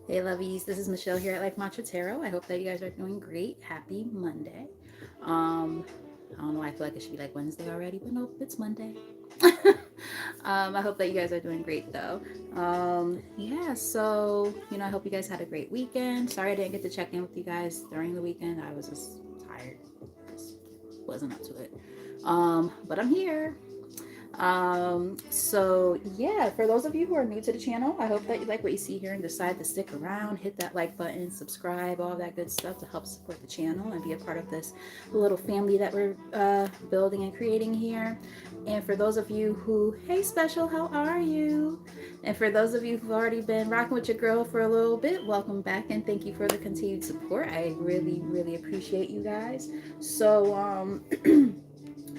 Hey lovies, this is Michelle here at Life Mantra Tarot. I hope that you guys are doing great. Happy Monday. I don't know why I feel like it should be like Wednesday already, but nope, it's Monday. I hope that you guys are doing great though. Yeah, so I hope you guys had a great weekend. Sorry I didn't get to check in with you guys during the weekend. I was just tired. Just wasn't up to it. But I'm here. So yeah, for those of you who are new to the channel, I hope that you like what you see here and decide to stick around, hit that like button, subscribe, all that good stuff to help support the channel and be a part of this little family that we're building and creating here. And for those of you who, hey special, how are you? And for those of you who've already been rocking with your girl for a little bit, welcome back and thank you for the continued support. I really, really appreciate you guys. So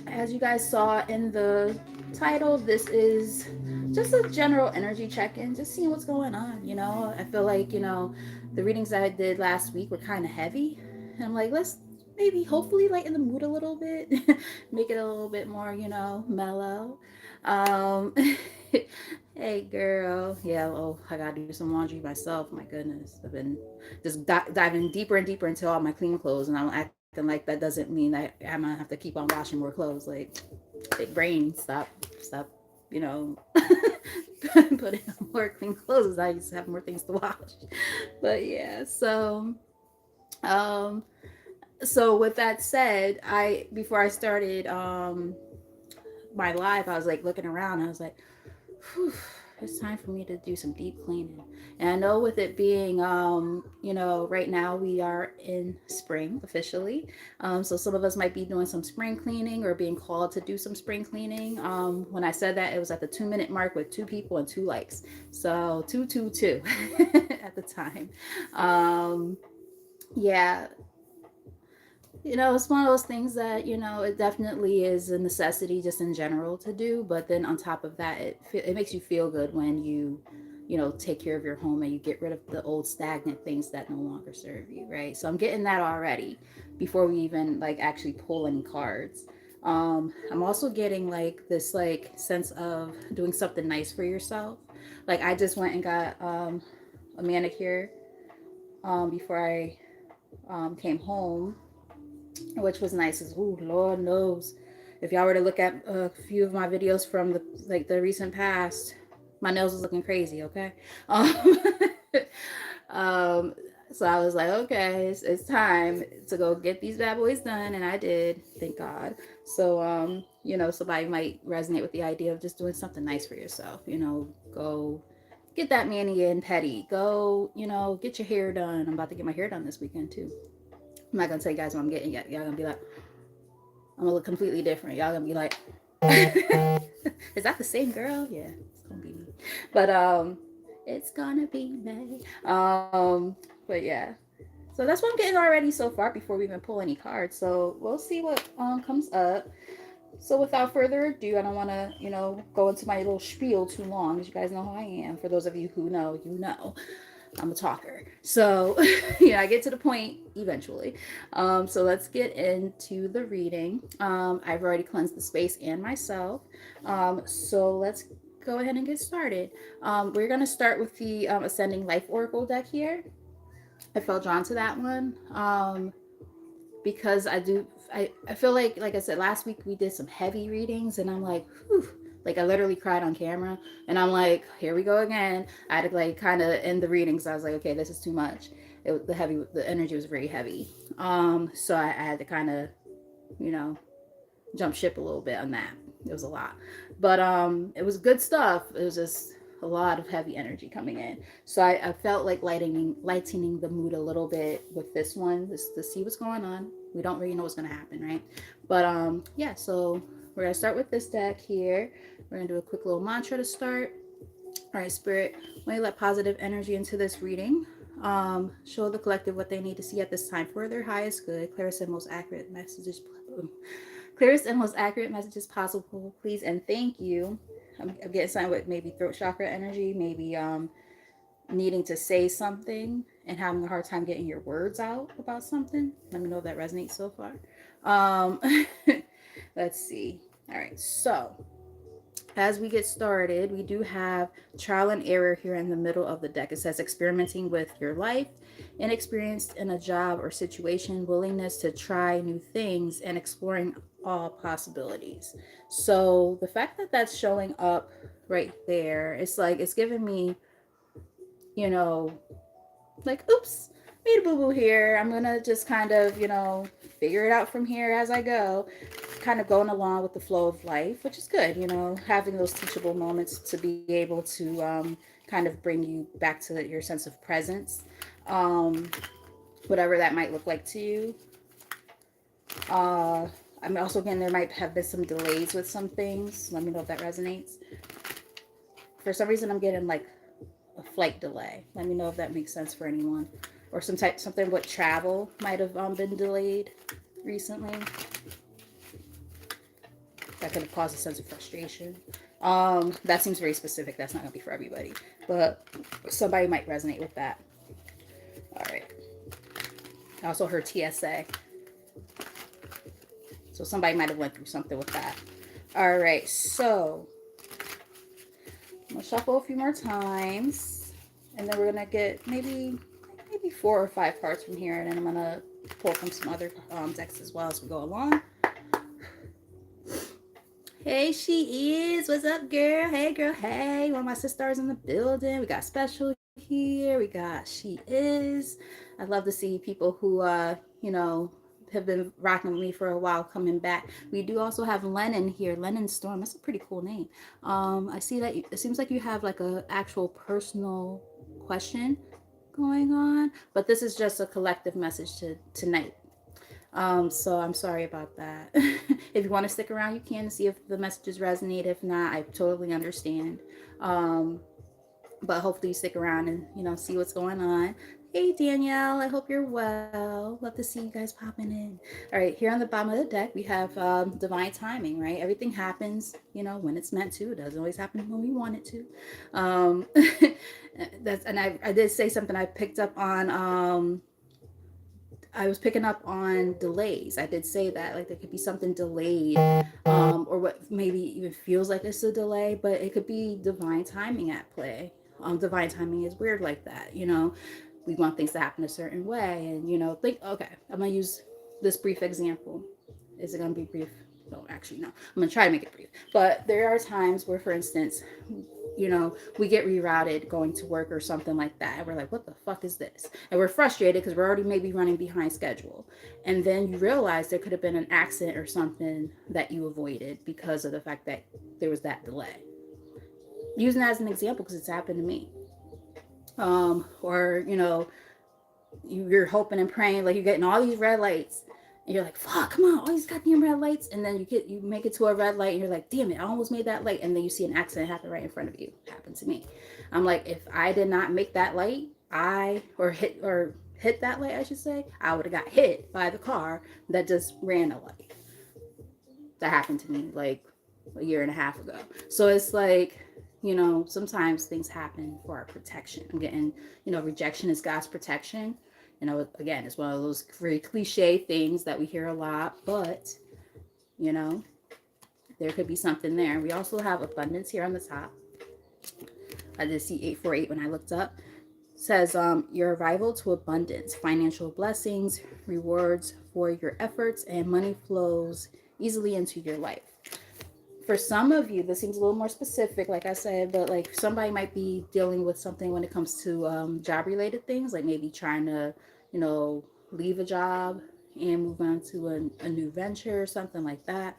as you guys saw in the title, this is just a general energy check-in, just seeing what's going on. I feel like the readings that I did last week were kind of heavy, and I'm like, let's maybe hopefully lighten the mood a little bit, make it a little bit more mellow. um Hey girl, yeah, oh, I gotta do some laundry myself. My goodness, I've been just diving deeper and deeper into all my clean clothes, and I'm acting like that doesn't mean that I'm gonna have to keep on washing more clothes. Like, big brain, stop, you know, putting on more clean clothes. I used to have more things to wash. But yeah, um, so with that said, I before I started my live, I was like looking around. I was like, whew, it's time for me to do some deep cleaning. And I know with it being, right now we are in spring officially. So some of us might be doing some spring cleaning or being called to do some spring cleaning. When I said that, it was at the 2 minute mark with two people and two likes. So two at the time. Um, yeah, it's one of those things that it definitely is a necessity just in general to do. But then on top of that, it makes you feel good when you take care of your home and you get rid of the old stagnant things that no longer serve you, right? So I'm getting that already before we even like actually pull any cards. I'm also getting like this like sense of doing something nice for yourself. Like I just went and got a manicure before I came home, which was nice. As ooh, Lord knows, if y'all were to look at a few of my videos from the recent past, my nails was looking crazy. Okay, um, um, so I was like, okay, it's time to go get these bad boys done, and I did, thank God. So somebody might resonate with the idea of just doing something nice for yourself. Go get that mani and pedi. Go, get your hair done. I'm about to get my hair done this weekend too. I'm not gonna tell you guys what I'm getting yet. Y'all gonna be like, I'm gonna look completely different. Y'all gonna be like, is that the same girl? Yeah, it's gonna be me. But it's gonna be me. But yeah. So that's what I'm getting already so far before we even pull any cards. So we'll see what comes up. So without further ado, I don't want to, go into my little spiel too long, as you guys know who I am. For those of you who know, you know. I'm a talker. So, I get to the point eventually. So let's get into the reading. I've already cleansed the space and myself. So let's go ahead and get started. We're going to start with the Ascending Life Oracle deck here. I felt drawn to that one because I feel like I said last week we did some heavy readings, and I'm like, whew, like I literally cried on camera, and I'm like, here we go again. I had to like kind of end the readings. I was like, okay, this is too much. The energy was very heavy. So I had to kind of, you know, jump ship a little bit on that. It was a lot, but it was good stuff. It was just a lot of heavy energy coming in. So I felt like lightening the mood a little bit with this one, just to see what's going on. We don't really know what's gonna happen, right? But yeah. So we're gonna start with this deck here. We're gonna do a quick little mantra to start. All right, Spirit, when you let positive energy into this reading, show the collective what they need to see at this time for their highest good. Clearest and most accurate messages. Clearest and most accurate messages possible, please and thank you. I'm getting something with maybe throat chakra energy, maybe needing to say something and having a hard time getting your words out about something. Let me know if that resonates so far. Um, let's see. All right, so As we get started, we do have trial and error here in the middle of the deck. It says experimenting with your life, inexperienced in a job or situation, willingness to try new things, and exploring all possibilities. So the fact that that's showing up right there, it's like it's giving me, you know, like, oops, made a boo boo here. I'm gonna just kind of, figure it out from here as I go, kind of going along with the flow of life, which is good, having those teachable moments to be able to kind of bring you back to your sense of presence, um, whatever that might look like to you. I'm also, again, there might have been some delays with some things. Let me know if that resonates. For some reason, I'm getting like a flight delay. Let me know if that makes sense for anyone. Or something with travel might have been delayed recently. That could have caused a sense of frustration. That seems very specific. That's not going to be for everybody. But somebody might resonate with that. All right. I also heard TSA. So somebody might have went through something with that. All right. So I'm going to shuffle a few more times. And then we're going to get maybe 4 or 5 cards from here. And then I'm going to pull from some other decks as well as we go along. Hey, she is. What's up, girl? Hey, girl. Hey, one of my sisters in the building. We got Special here. We got She Is. I love to see people who, have been rocking with me for a while coming back. We do also have Lennon here. Lennon Storm. That's a pretty cool name. I see that it seems like you have like a actual personal question going on, but this is just a collective message to tonight. So I'm sorry about that. If you want to stick around, you can see if the messages resonate. If not, I totally understand. But hopefully you stick around and, see what's going on. Hey, Danielle, I hope you're well. Love to see you guys popping in. All right, here on the bottom of the deck, we have divine timing, right? Everything happens, when it's meant to. It doesn't always happen when we want it to. I did say something I picked up on. I was picking up on delays. I did say that, like, there could be something delayed, or what maybe even feels like it's a delay, but it could be divine timing at play. Divine timing is weird like that, We want things to happen a certain way, and okay, I'm gonna use this brief example. Is it gonna be brief? No, actually, no. I'm gonna try to make it brief. But there are times where, for instance, we get rerouted going to work or something like that. And we're like, what the fuck is this? And we're frustrated because we're already maybe running behind schedule. And then you realize there could have been an accident or something that you avoided because of the fact that there was that delay. Using that as an example because it's happened to me. Or, you're hoping and praying, like you're getting all these red lights. And you're like, fuck, come on, all these goddamn red lights. And then you make it to a red light and you're like, damn it, I almost made that light. And then you see an accident happen right in front of you. It happened to me. I'm like, if I did not make that light, hit that light, I should say, I would have got hit by the car that just ran a light. That happened to me like a year and a half ago. So it's like, sometimes things happen for our protection. I'm getting, rejection is God's protection. Again, it's one of those very cliche things that we hear a lot, but, there could be something there. We also have abundance here on the top. I did see 848 when I looked up. It says, your arrival to abundance, financial blessings, rewards for your efforts, and money flows easily into your life. For some of you, this seems a little more specific, like I said, but like somebody might be dealing with something when it comes to job-related things, like maybe trying to, leave a job and move on to a new venture or something like that.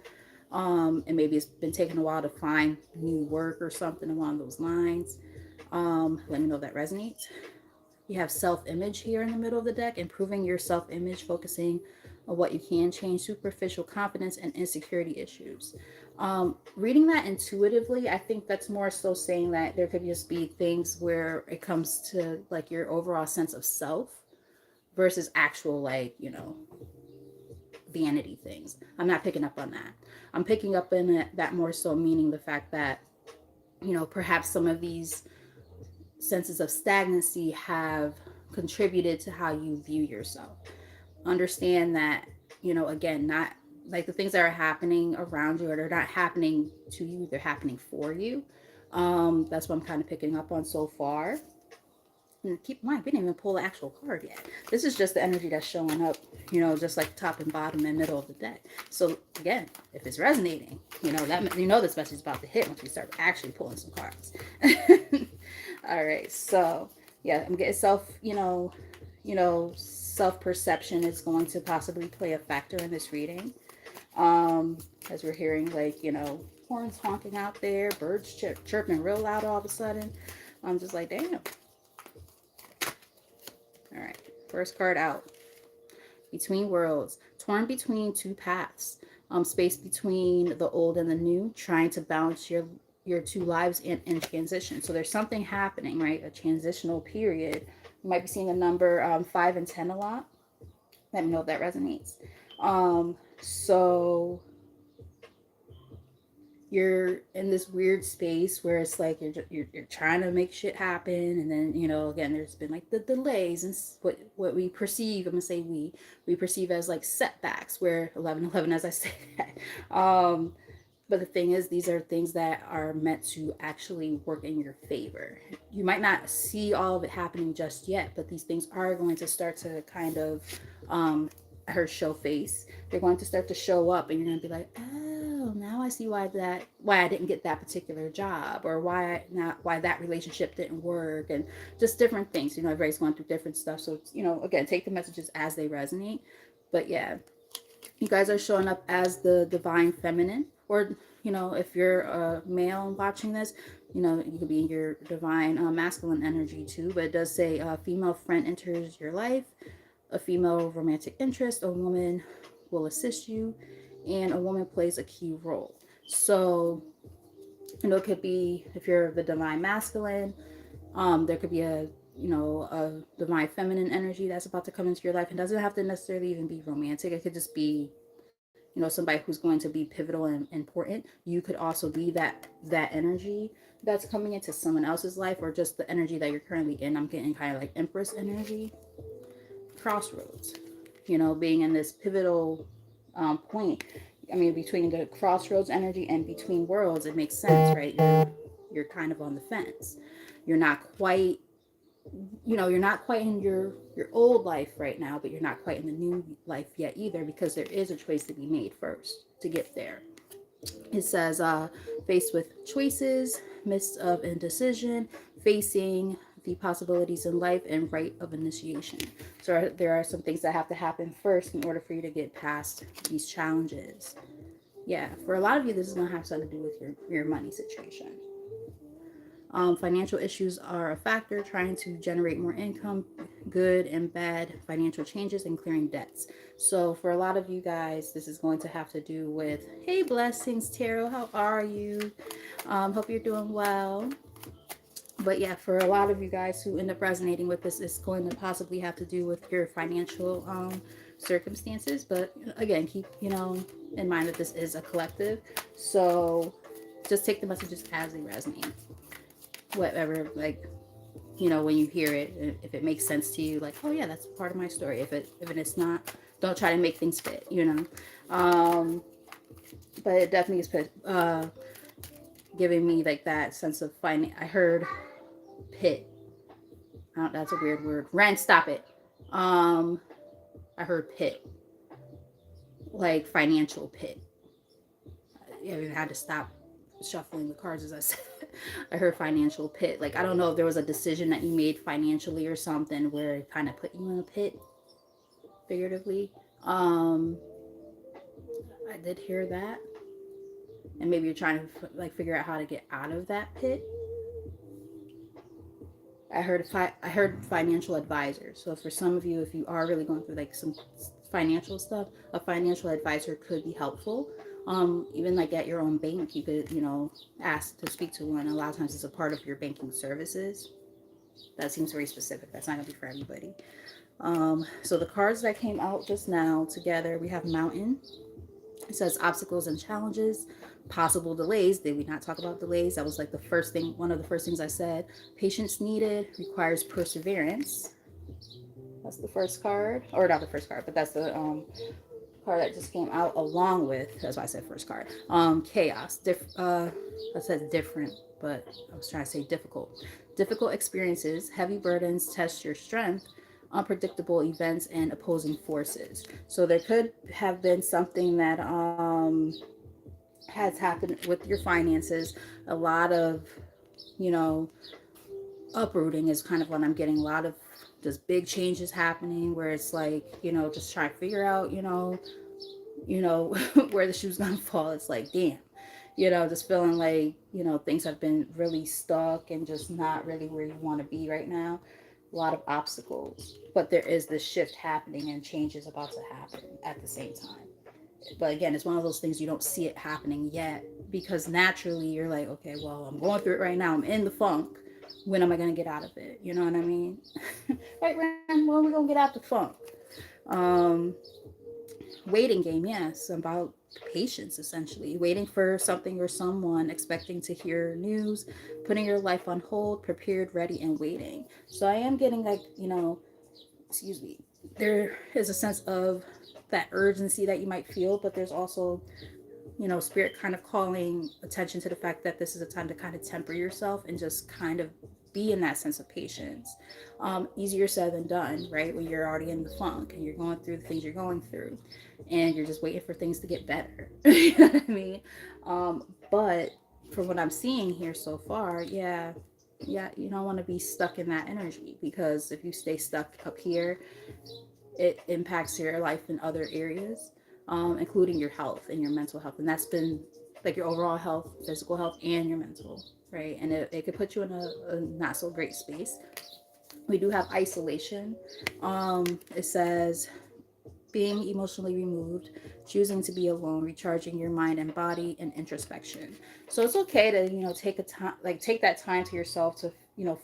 And maybe it's been taking a while to find new work or something along those lines. Let me know if that resonates. You have self-image here in the middle of the deck, improving your self-image, focusing on what you can change, superficial confidence, and insecurity issues. Reading that intuitively, I think that's more so saying that there could just be things where it comes to like your overall sense of self versus actual vanity things. I'm not picking up on that. I'm picking up in that more so meaning the fact that, perhaps some of these senses of stagnancy have contributed to how you view yourself. Understand that, again, not like the things that are happening around you, or they're not happening to you, they're happening for you. That's what I'm kind of picking up on so far. And keep in mind, we didn't even pull the actual card yet. This is just the energy that's showing up, just like top and bottom and middle of the deck. So again, if it's resonating, that this message is about to hit once we start actually pulling some cards. All right, so yeah, I'm getting self perception is going to possibly play a factor in this reading. As we're hearing, like, horns honking out there, birds chirping real loud all of a sudden. I'm just like, damn. All right, first card out. Between worlds, torn between two paths, space between the old and the new, trying to balance your two lives in transition. So there's something happening, right? A transitional period. You might be seeing a number 5 and 10 a lot. Let me know if that resonates. So you're in this weird space where it's like you're trying to make shit happen, and then again, there's been like the delays and what we perceive, I'm gonna say we perceive as like setbacks, where 11:11, as I say that. But the thing is, these are things that are meant to actually work in your favor. You might not see all of it happening just yet, but these things are going to start to kind of show face. They're going to start to show up, and you're going to be like, oh, now I see why I didn't get that particular job, or why that relationship didn't work, and just different things. Everybody's going through different stuff. So again, take the messages as they resonate. But yeah, you guys are showing up as the divine feminine, or if you're a male watching this, you could be in your divine masculine energy too. But it does say a female friend enters your life, a female romantic interest, a woman will assist you, and a woman plays a key role. So it could be, if you're the divine masculine, there could be a divine feminine energy that's about to come into your life. It doesn't have to necessarily even be romantic. It could just be somebody who's going to be pivotal and important. You could also be that energy that's coming into someone else's life, or just the energy that you're currently in. I'm getting kind of like Empress energy. Crossroads, being in this pivotal point. I mean, between the crossroads energy and between worlds, it makes sense, right? You're kind of on the fence. You're not quite you're not quite in your old life right now, but you're not quite in the new life yet either, because there is a choice to be made first to get there. It says faced with choices, midst of indecision, facing the possibilities in life, and right of initiation. So there are some things that have to happen first in order for you to get past these challenges. Yeah, for a lot of you, this is going to have something to do with your money situation. Financial issues are a factor, trying to generate more income, good and bad financial changes, and clearing debts. So for a lot of you guys, this is going to have to do with, hey, blessings, Tarot, how are you? Hope you're doing well. But yeah, for a lot of you guys who end up resonating with this, it's going to possibly have to do with your financial circumstances. But again, keep in mind that this is a collective. So just take the messages as they resonate. Whatever, like, when you hear it, if it makes sense to you, like, oh yeah, that's part of my story. If it's not, don't try to make things fit. But it definitely is giving me like that sense of finding. I heard pit. That's a weird word. Ren, stop it. I heard pit, like financial pit. I even had to stop shuffling the cards as I said. I heard financial pit. Like, I don't know if there was a decision that you made financially or something where it kind of put you in a pit, figuratively. I did hear that. And maybe you're trying to like figure out how to get out of that pit. I heard financial advisor. So for some of you, if you are really going through like some financial stuff, a financial advisor could be helpful. Even like at your own bank, you could, ask to speak to one. A lot of times it's a part of your banking services. That seems very specific. That's not going to be for everybody. So the cards that came out just now together, we have Mountain. It says obstacles and challenges, possible delays. Did we not talk about delays? That was like one of the first things I said. Patience needed, requires perseverance. That's the first card, or not the first card, but that's the card that just came out along with, that's why I said first card, chaos. I said different, but I was trying to say difficult. Difficult experiences, heavy burdens test your strength, unpredictable events, and opposing forces. So there could have been something that has happened with your finances. A lot of, you know, uprooting is kind of what I'm getting. A lot of just big changes happening where it's like, just trying to figure out, where the shoe's gonna fall. It's like, damn, just feeling like, things have been really stuck and just not really where you want to be right now. A lot of obstacles, but there is this shift happening and change is about to happen at the same time. But again, it's one of those things you don't see it happening yet because naturally you're like, okay, well, I'm going through it right now. I'm in the funk. When am I going to get out of it? You know what I mean? Right, Ram? When are we going to get out the funk? Um, Waiting game, yes, about patience essentially. Waiting for something or someone, expecting to hear news, putting your life on hold, prepared, ready, and waiting. So I am getting like, excuse me, there is a sense of that urgency that you might feel, but there's also, spirit kind of calling attention to the fact that this is a time to kind of temper yourself and just kind of be in that sense of patience. Easier said than done, right? When you're already in the funk and you're going through the things you're going through and you're just waiting for things to get better. You know what I mean? But from what I'm seeing here so far, yeah, you don't want to be stuck in that energy because if you stay stuck up here, it impacts your life in other areas, including your health and your mental health. And that's been like your overall health, physical health, and your mental, right? And it could put you in a not so great space. We do have isolation. It says being emotionally removed, choosing to be alone, recharging your mind and body, and introspection. So it's okay to, take a time, like take that time to yourself to,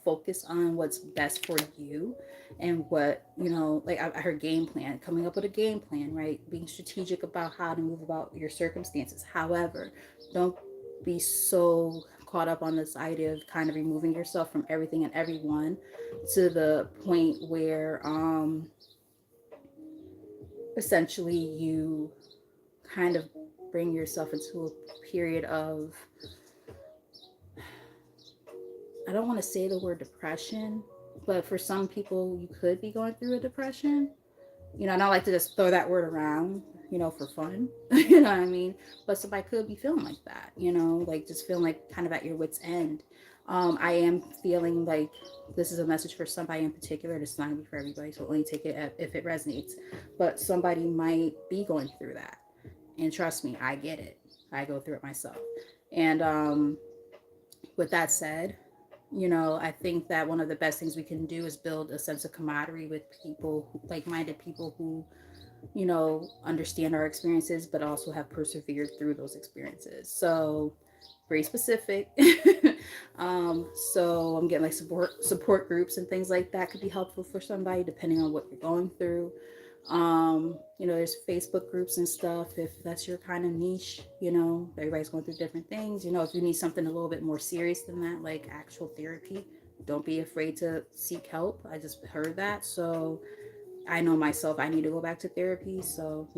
focus on what's best for you and what, like I heard game plan, coming up with a game plan, right? Being strategic about how to move about your circumstances. However, don't be so caught up on this idea of kind of removing yourself from everything and everyone to the point where essentially you kind of bring yourself into a period of, I don't want to say the word depression, but for some people you could be going through a depression. I don't like to just throw that word around, for fun. You know what I mean? But somebody could be feeling like that, like just feeling like kind of at your wit's end. I am feeling like this is a message for somebody in particular. It's not gonna be for everybody, so only take it if it resonates. But somebody might be going through that, and trust me, I get it. I go through it myself. And with that said, I think that one of the best things we can do is build a sense of camaraderie with people, like-minded people who, understand our experiences, but also have persevered through those experiences. So, very specific. So I'm getting like support groups and things like that could be helpful for somebody depending on what you're going through. There's Facebook groups and stuff if that's your kind of niche. Everybody's going through different things. If you need something a little bit more serious than that, like actual therapy, don't be afraid to seek help. I just heard that, so I know myself, I need to go back to therapy. So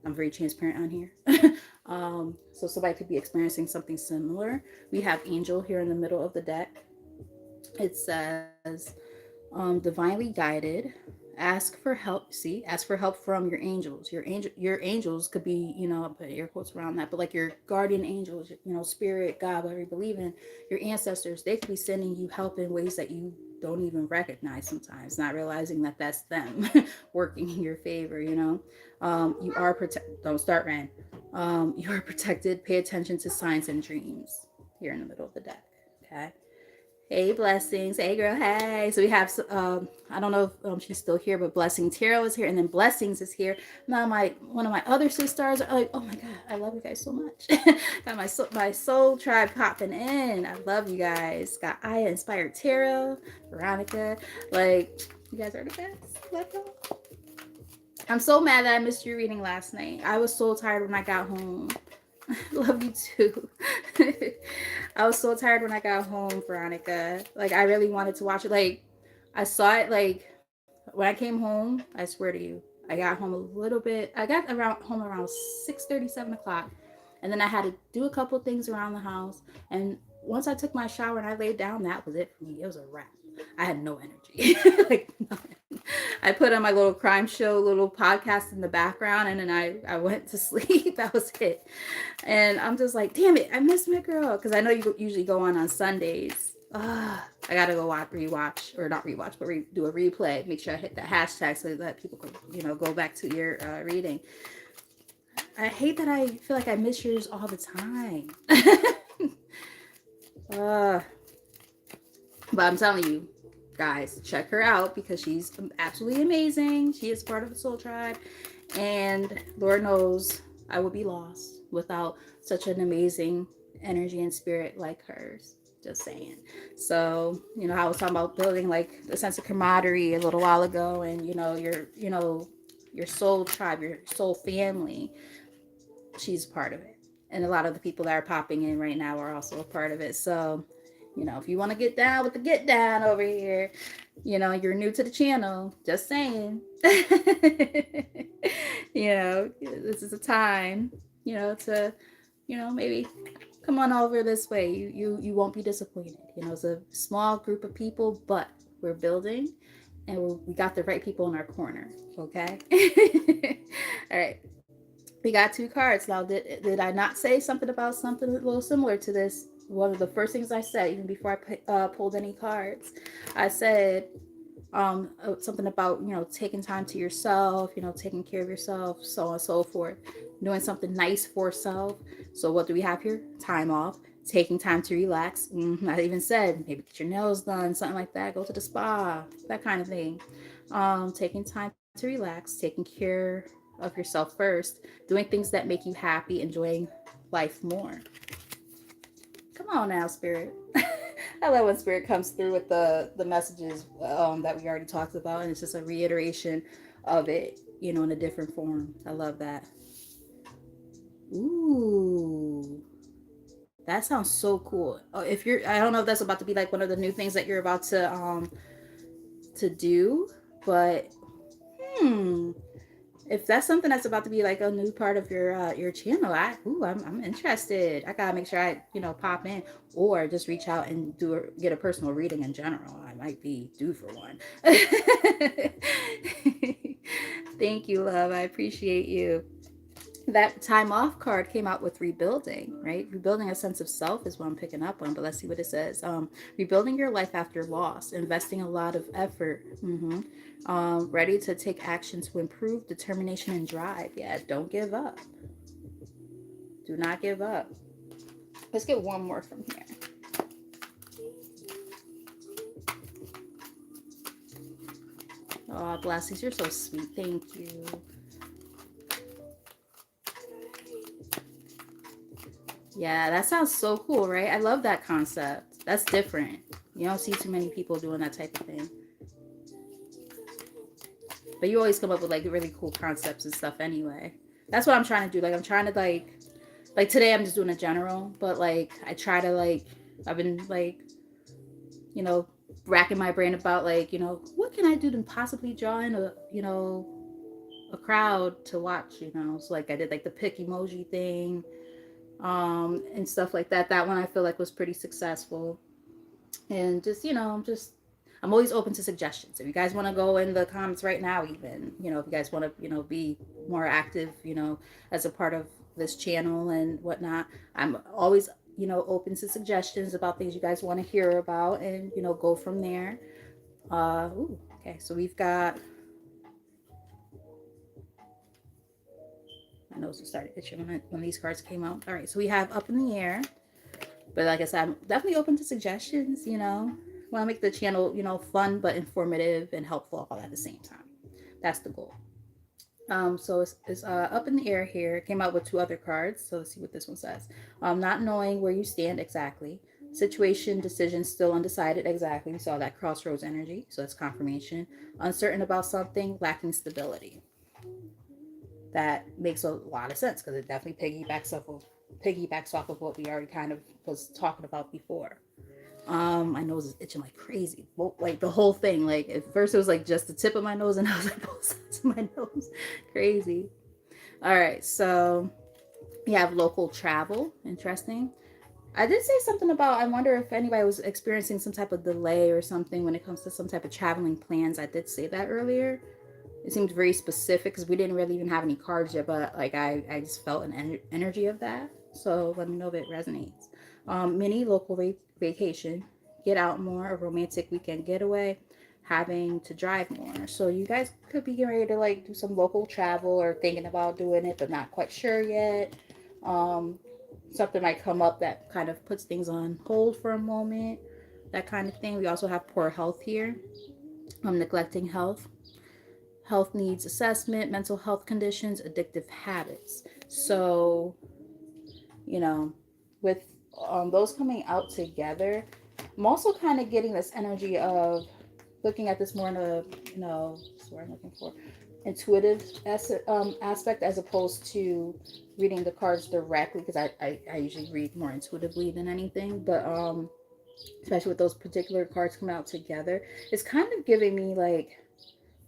I'm very transparent on here. So somebody could be experiencing something similar. We have Angel here in the middle of the deck. It says, divinely guided, ask for help. See, ask for help from your angels. Your angels could be, I put air quotes around that, but like your guardian angels, spirit, God, whatever you believe in, your ancestors, they could be sending you help in ways that you don't even recognize sometimes, not realizing that that's them working in your favor. You are protected. Don't start, Ran. You are protected. Pay attention to signs and dreams here in the middle of the deck. Okay. Hey, Blessings. Hey, girl. Hey. So we have, I don't know if she's still here, but Blessing Tarot is here, and then Blessings is here. Now, one of my other sisters are like, oh my God, I love you guys so much. Got my soul tribe popping in. I love you guys. Got Aya Inspired Tarot, Veronica. Like, you guys are the best. Love y'all. I'm so mad that I missed your reading last night. I was so tired when I got home. Love you too. I was so tired when I got home, Veronica. Like, I really wanted to watch it. Like, I saw it, like, when I came home, I swear to you. I got home a little bit. I got around home around 6:30, 7 o'clock, and then I had to do a couple things around the house. And once I took my shower and I laid down, that was it for me. It was a wrap. I had no energy. Like nothing. I put on my little crime show, little podcast in the background, and then I went to sleep. That was it. And I'm just like, damn it, I missed my girl, because I know you usually go on Sundays. I gotta go rewatch, or not rewatch, but do a replay. Make sure I hit the hashtag so that people can, go back to your reading. I hate that I feel like I miss yours all the time. uh, but I'm telling you, guys, check her out because she's absolutely amazing. She is part of the Soul Tribe, and Lord knows I would be lost without such an amazing energy and spirit like hers. Just saying. So, I was talking about building like a sense of camaraderie a little while ago, and your soul tribe, your soul family. She's part of it, and a lot of the people that are popping in right now are also a part of it. So, if you want to get down with the get down over here, you're new to the channel. Just saying. This is a time, to, maybe come on over this way. You won't be disappointed. It's a small group of people, but we're building, and we got the right people in our corner. Okay. All right. We got two cards. Now, did I not say something about something a little similar to this? One of the first things I said, even before I pulled any cards, I said something about, taking time to yourself, taking care of yourself, so on and so forth, doing something nice for self. So what do we have here? Time off, taking time to relax. I even said maybe get your nails done, something like that, go to the spa, that kind of thing. Taking time to relax, taking care of yourself first, doing things that make you happy, enjoying life more. Come on now, Spirit. I love when Spirit comes through with the messages that we already talked about, and it's just a reiteration of it, in a different form. I love that. Ooh, that sounds so cool. Oh, if you're, I don't know if that's about to be like one of the new things that you're about to do, but hmm, if that's something that's about to be like a new part of your channel, I'm interested. I gotta make sure I pop in, or just reach out and get a personal reading in general. I might be due for one. Thank you, love. I appreciate you. That time off card came out with rebuilding, right? Rebuilding a sense of self is what I'm picking up on, but let's see what it says. Rebuilding your life after loss, investing a lot of effort, ready to take action to improve, determination and drive. Yeah, don't give up. Do not give up. Let's get one more from here. Oh, blessings, you're so sweet. Thank you. Yeah, that sounds so cool, right? I love that concept. That's different. You don't see too many people doing that type of thing. But you always come up with like really cool concepts and stuff anyway. That's what I'm trying to do. Like I'm trying to like today I'm just doing a general, but like I try to I've been you know, racking my brain about what can I do to possibly draw in a crowd to watch, So like I did like the pick emoji thing, and stuff like that. That one I feel like was pretty successful. And just, I'm always open to suggestions. If you guys want to go in the comments right now, even, if you guys want to, be more active, as a part of this channel and whatnot, I'm always, open to suggestions about things you guys want to hear about, and, go from there. Okay. So we've got, my nose just started itching when these cards came out. All right. So we have up in the air. But like I said, I'm definitely open to suggestions, Want to make the channel, fun but informative and helpful all at the same time. That's the goal. So it's up in the air here. It came out with two other cards. So let's see what this one says. Not knowing where you stand exactly. Situation, decision, still undecided exactly. We saw that crossroads energy. So it's confirmation. Uncertain about something, lacking stability. That makes a lot of sense because it definitely piggybacks off of what we already kind of was talking about before. My nose is itching like crazy. Like the whole thing. Like at first it was like just the tip of my nose, and I was like both sides of my nose. Crazy. All right, so we have local travel. Interesting. I did say something about I wonder if anybody was experiencing some type of delay or something when it comes to some type of traveling plans. I did say that earlier. It seemed very specific because we didn't really even have any cards yet, but like I just felt an energy of that. So let me know if it resonates. Mini local vacation, get out more, a romantic weekend getaway, having to drive more. So you guys could be getting ready to like do some local travel or thinking about doing it, but not quite sure yet. Um, Something might come up that kind of puts things on hold for a moment, that kind of thing. We also have poor health here. Neglecting health, health needs assessment, mental health conditions, addictive habits. So, you know, with those coming out together, I'm also kind of getting this energy of looking at this more in a, what's the word I'm looking for, intuitive aspect as opposed to reading the cards directly because I usually read more intuitively than anything. But especially with those particular cards coming out together, it's kind of giving me like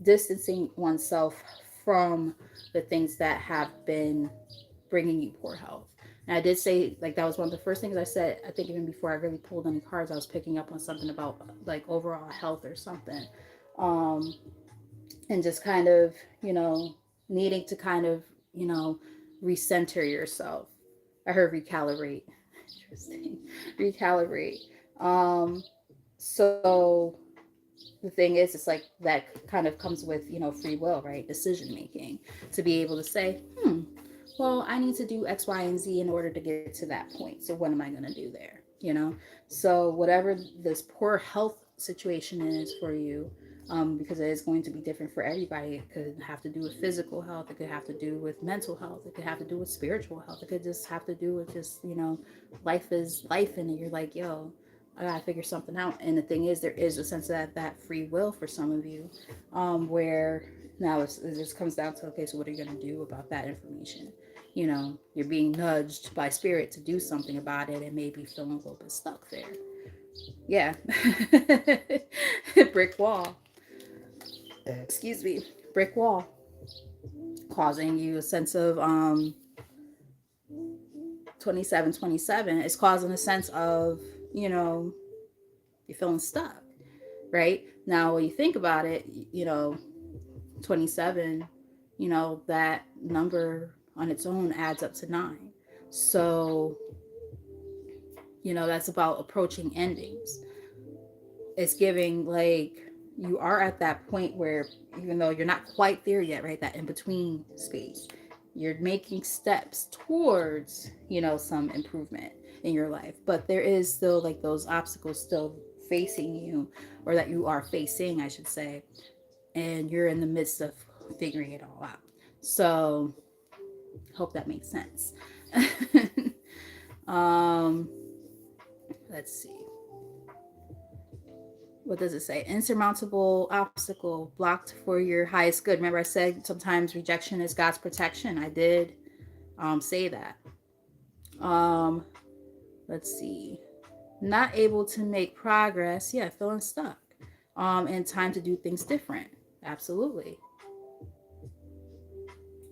distancing oneself from the things that have been bringing you poor health. And I did say, like, that was one of the first things I said. I think even before I really pulled any cards, I was picking up on something about like overall health or something. Um, and just kind of, needing to kind of, you know, recenter yourself. I heard recalibrate. Interesting. Recalibrate. Um, so the thing is, it's like that kind of comes with, free will, right? Decision making to be able to say, well, I need to do X, Y, and Z in order to get to that point. So what am I going to do there? So whatever this poor health situation is for you, because it is going to be different for everybody. It could have to do with physical health. It could have to do with mental health. It could have to do with spiritual health. It could just have to do with just, life is life. And you're like, yo, I gotta figure something out. And the thing is, there is a sense of that free will for some of you, where now it just comes down to, okay, so what are you gonna do about that information? You're being nudged by spirit to do something about it and maybe feeling a little bit stuck there. Yeah. Brick wall. Excuse me. Brick wall. Causing you a sense of 2727. It's causing a sense of, you're feeling stuck, right? Now, when you think about it, 27, that number on its own adds up to 9. So, that's about approaching endings. It's giving like you are at that point where even though you're not quite there yet, right? That in between space, you're making steps towards, some improvement in your life. But there is still like those obstacles still facing you, or that you are facing, I should say, and you're in the midst of figuring it all out. So, hope that makes sense. um, let's see. What does it say? Insurmountable obstacle blocked for your highest good. Remember, I said sometimes rejection is God's protection. I did say that. Um, let's see. Not able to make progress. Yeah, feeling stuck. And time to do things different. Absolutely.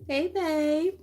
Hey, babe.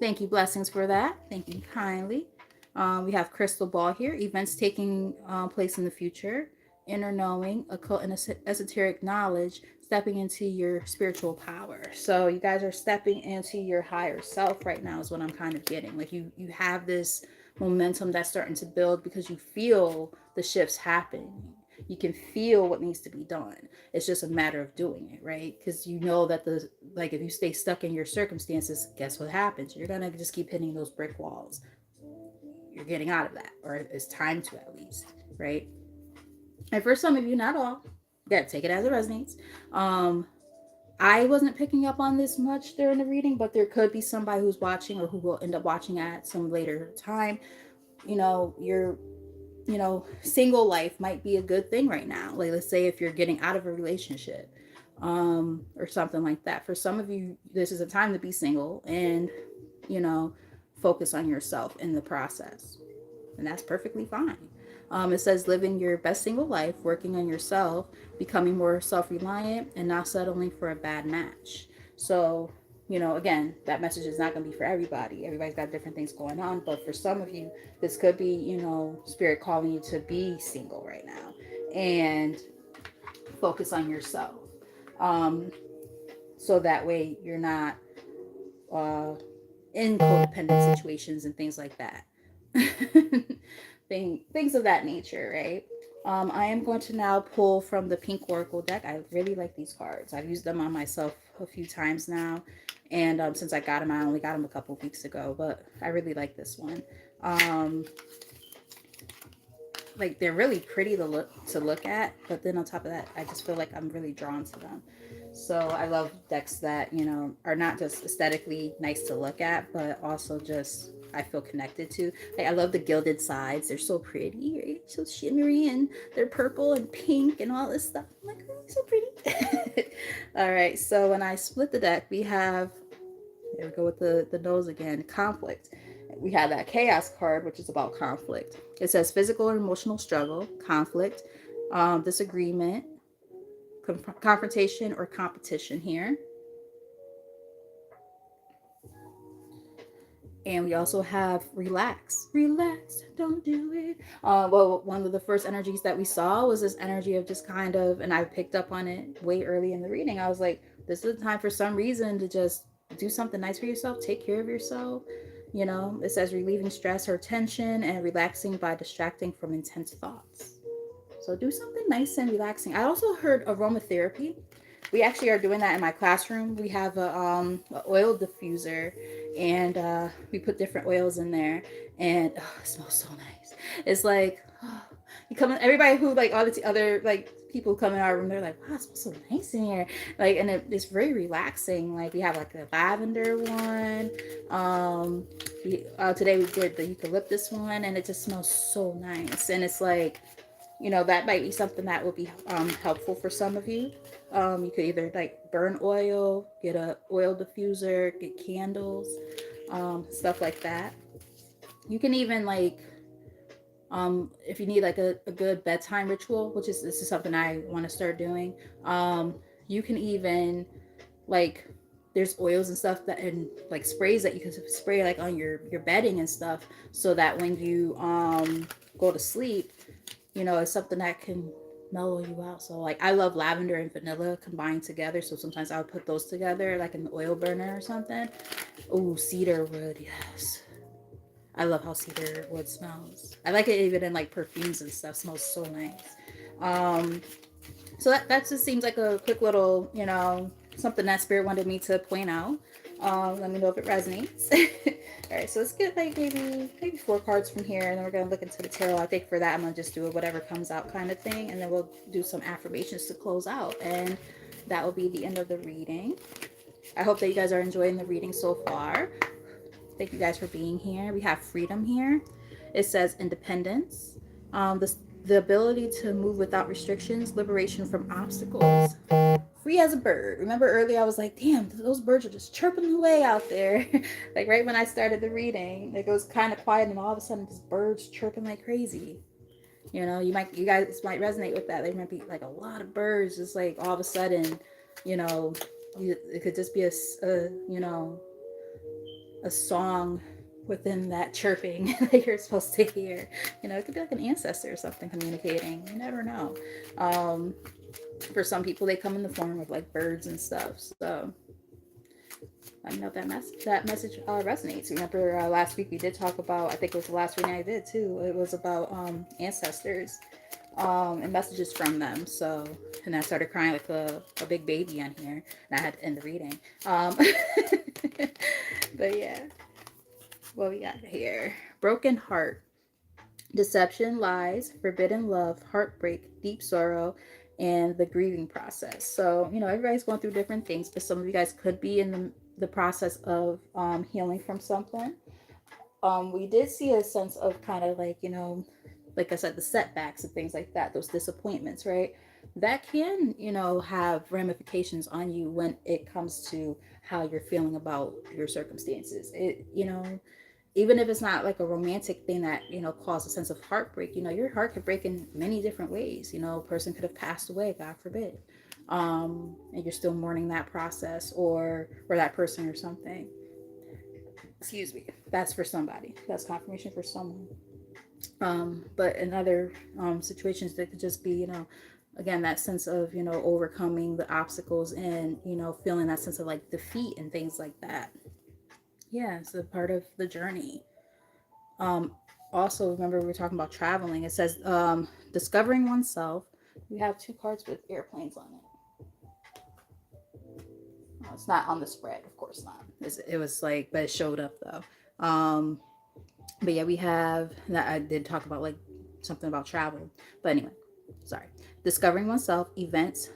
Thank you, blessings for that. Thank you kindly. We have crystal ball here. Events taking place in the future, inner knowing, occult and esoteric knowledge, stepping into your spiritual power. So you guys are stepping into your higher self right now is what I'm kind of getting. Like you have this momentum that's starting to build because you feel the shifts happening. You can feel what needs to be done. It's just a matter of doing it, right? Because you know that if you stay stuck in your circumstances, guess what happens? You're gonna just keep hitting those brick walls. You're getting out of that, or it's time to at least, right? And for some of you, not all, yeah, take it as it resonates. I wasn't picking up on this much during the reading, but there could be somebody who's watching or who will end up watching at some later time. You're single life might be a good thing right now. Like, let's say if you're getting out of a relationship, or something like that. For some of you, this is a time to be single and, you know, focus on yourself in the process. and that's perfectly fine. It says living your best single life, working on yourself, becoming more self reliant, and not settling for a bad match. So, again, that message is not going to be for everybody. Everybody's got different things going on, but for some of you, this could be, spirit calling you to be single right now and focus on yourself. Um, so that way you're not uh, in codependent situations and things like that. Things of that nature, right? I am going to now pull from the Pink Oracle deck. I really like these cards. I've used them on myself a few times now. And since I got them, I only got them a couple of weeks ago, but I really like this one. Um, like they're really pretty to look at, but then on top of that, I just feel like I'm really drawn to them. So I love decks that are not just aesthetically nice to look at, but also just I feel connected to. Like I love the gilded sides; they're so pretty, right? So shimmery, and they're purple and pink and all this stuff. I'm like, oh, so pretty. All right, so when I split the deck, we have, there we go with the nose again, conflict. We have that chaos card, which is about conflict. It says physical or emotional struggle, conflict, disagreement, confrontation, or competition here. And we also have relax. Relax, don't do it. Well, one of the first energies that we saw was this energy of just kind of, and I picked up on it way early in the reading. I was like, this is the time for some reason to just do something nice for yourself, take care of yourself. It says relieving stress or tension and relaxing by distracting from intense thoughts. So do something nice and relaxing. I also heard aromatherapy. We actually are doing that in my classroom. We have a oil diffuser, and we put different oils in there, and it smells so nice. It's like you come in, everybody who like all the other like people come in our room, they're like, wow, it smells so nice in here. Like, and it's very relaxing. Like we have like a lavender one. Today we did the eucalyptus one, and it just smells so nice. And it's like, that might be something that will be helpful for some of you. You could either like burn oil, get a oil diffuser, get candles, stuff like that. You can even like, if you need like a good bedtime ritual, which is this is something I want to start doing. You can even like, there's oils and stuff that, and like sprays that you can spray like on your bedding and stuff, so that when you go to sleep, it's something that can mellow you out. So like I love lavender and vanilla combined together. So sometimes I would put those together like an oil burner or something. Oh, cedar wood, yes. I love how cedar wood smells. I like it even in like perfumes and stuff. It smells so nice. Um, so that just seems like a quick little, something that spirit wanted me to point out. Let me know if it resonates. All right, so let's get like maybe 4 cards from here, and then we're gonna look into the tarot. I think for that I'm gonna just do a whatever comes out kind of thing, and then we'll do some affirmations to close out, and that will be the end of the reading. I hope that you guys are enjoying the reading so far. Thank you guys for being here. We have freedom here. It says independence, the ability to move without restrictions, liberation from obstacles, free as a bird. Remember earlier I was like, damn, those birds are just chirping away out there. Like right when I started the reading, it goes kind of quiet, and all of a sudden just birds chirping like crazy. You guys might resonate with that. There might be like a lot of birds just like all of a sudden, you know, it could just be a song within that chirping that you're supposed to hear. It could be like an ancestor or something communicating. You never know. For some people, they come in the form of like birds and stuff. So let me know if that message resonates. Remember last week we did talk about, I think it was the last reading I did too. It was about ancestors and messages from them. So, and I started crying like a big baby on here, and I had to end the reading. But yeah, what we got here: broken heart, deception, lies, forbidden love, heartbreak, deep sorrow, and the grieving process. So, everybody's going through different things, but some of you guys could be in the process of healing from something. We did see a sense of kind of like, like I said, the setbacks and things like that, those disappointments, right? That can, have ramifications on you when it comes to how you're feeling about your circumstances. even if it's not like a romantic thing that, you know, caused a sense of heartbreak, you know, your heart could break in many different ways. You know, a person could have passed away, God forbid. And you're still mourning that process, or that person or something. Excuse me. That's for somebody. That's confirmation for someone. But in other situations, that could just be, you know, again, that sense of, you know, overcoming the obstacles and, you know, feeling that sense of like defeat and things like that. Yeah, it's a part of the journey. Um, Also, remember we were talking about traveling. It says discovering oneself. We have two cards with airplanes on it. Oh, it's not on the spread, of course not. It was like, but it showed up though. But yeah, we have that. I did talk about like something about travel, but anyway, sorry. Discovering oneself, events,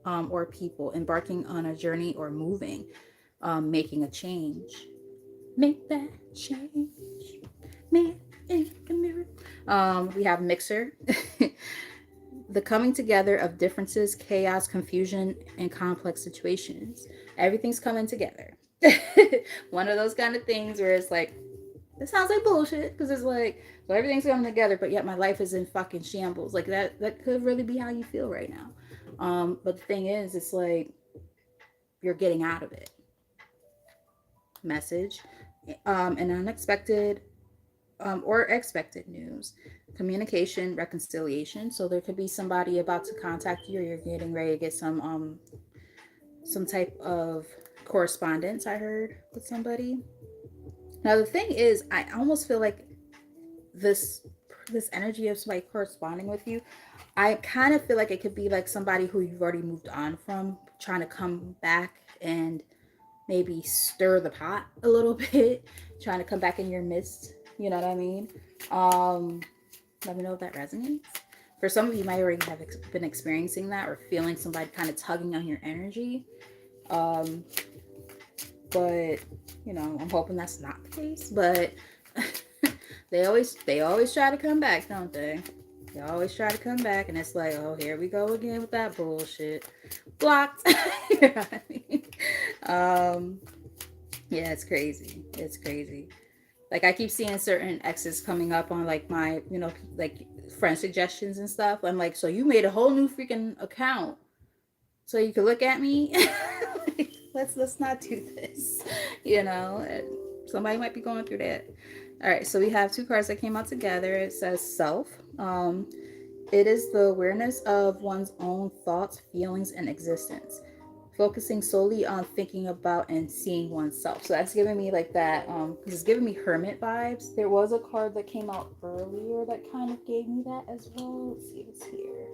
or people, embarking on a journey or moving, making a change. Make that change. Me in the mirror. We have mixer. The coming together of differences, chaos, confusion, and complex situations. Everything's coming together. One of those kind of things where it's like, it sounds like bullshit because it's like, so everything's coming together, but yet my life is in fucking shambles. Like that could really be how you feel right now. But the thing is, it's like you're getting out of it. Message, an unexpected or expected news, communication, reconciliation. So there could be somebody about to contact you, or you're getting ready to get some type of correspondence. I heard with somebody. Now the thing is, I almost feel like this this energy of somebody corresponding with you, I kind of feel like it could be like somebody who you've already moved on from, trying to come back and maybe stir the pot a little bit, trying to come back in your midst. You know what I mean? Um, Let me know if that resonates. For some of you, might already have been experiencing that or feeling somebody kind of tugging on your energy. Um, but you know, I'm hoping that's not the case. But they always try to come back, don't they? They always try to come back, and it's like, oh, here we go again with that bullshit. Blocked. You know what I mean? Um, yeah, it's crazy. It's crazy. Like I keep seeing certain exes coming up on like my, you know, like friend suggestions and stuff. I'm like, so you made a whole new freaking account so you could look at me? Like, let's not do this. You know, somebody might be going through that. All right, so we have two cards that came out together. It says self. It is the awareness of one's own thoughts, feelings, and existence, focusing solely on thinking about and seeing oneself. So that's giving me like that, because it's giving me hermit vibes. There was a card that came out earlier that kind of gave me that as well. Let's see if it's here.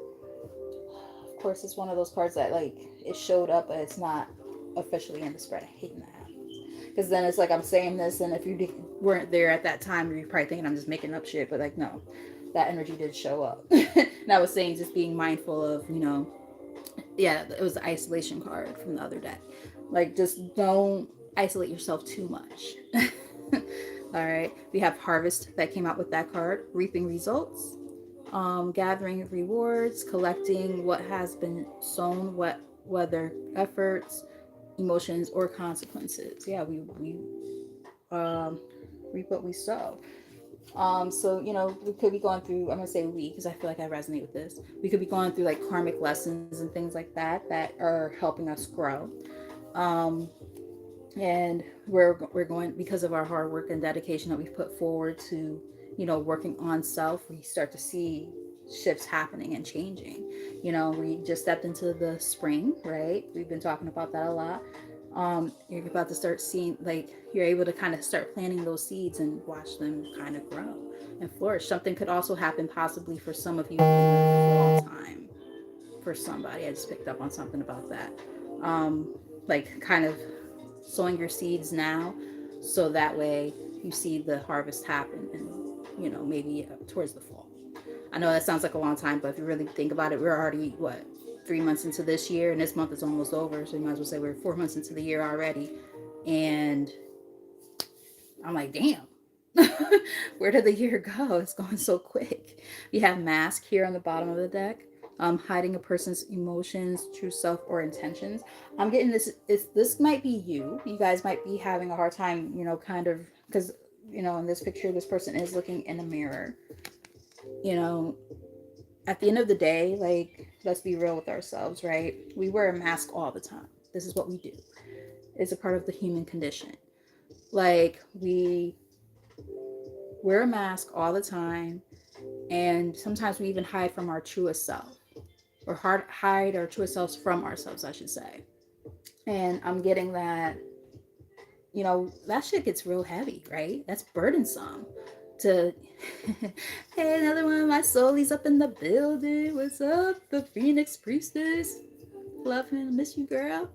Of course, it's one of those cards that like it showed up, but it's not officially in the spread. I hate when that happens, because then it's like I'm saying this, and if you weren't there at that time, you're probably thinking I'm just making up shit. But like, no, that energy did show up. And I was saying just being mindful of, you know, yeah, it was the isolation card from the other deck. Like, just don't isolate yourself too much. All right, we have harvest that came out with that card, reaping results, gathering rewards, collecting what has been sown, whether efforts, emotions, or consequences. Yeah, we um, reap what we sow. So you know, we could be going through. I'm gonna say we because I feel like I resonate with this. We could be going through like karmic lessons and things like that are helping us grow. Um, and we're going because of our hard work and dedication that we've put forward to, you know, working on self. We start to see shifts happening and changing. You know, we just stepped into the spring, right? We've been talking about that a lot. You're about to start seeing, like, you're able to kind of start planting those seeds and watch them kind of grow and flourish. Something could also happen possibly for some of you in the fall time. For somebody, I just picked up on something about that. Like kind of sowing your seeds now, so that way you see the harvest happen, and you know, maybe towards the fall. I know that sounds like a long time, but if you really think about it, we're already what, 3 months into this year, and this month is almost over, so you might as well say we're 4 months into the year already. And I'm like, damn. Where did the year go? It's going so quick. You have mask here on the bottom of the deck. Hiding a person's emotions, true self, or intentions. I'm getting this. This might be you. You guys might be having a hard time, you know, kind of, because in this picture, this person is looking in a mirror. You know, at the end of the day, like, let's be real with ourselves, right? We wear a mask all the time. This is what we do. It's a part of the human condition. Like, we wear a mask all the time, and sometimes we even hide from our truest self, or hide our truest selves from ourselves, I should say. And I'm getting that, that shit gets real heavy, right? That's burdensome to hey, another one of my soulies up in the building. What's up, the Phoenix Priestess? Love him, miss you, girl.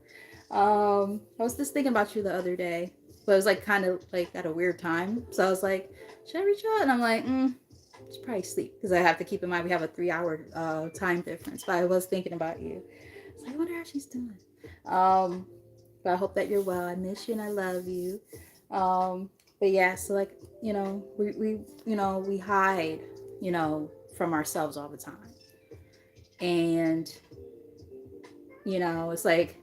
I was just thinking about you the other day, but it was like kind of like at a weird time. So I was like, should I reach out? And I'm like, should probably sleep, because I have to keep in mind we have a 3 hour time difference. But I was thinking about you. I was like, I wonder how she's doing. Um, but I hope that you're well. I miss you and I love you. But yeah, so like, we hide, from ourselves all the time. And, it's like,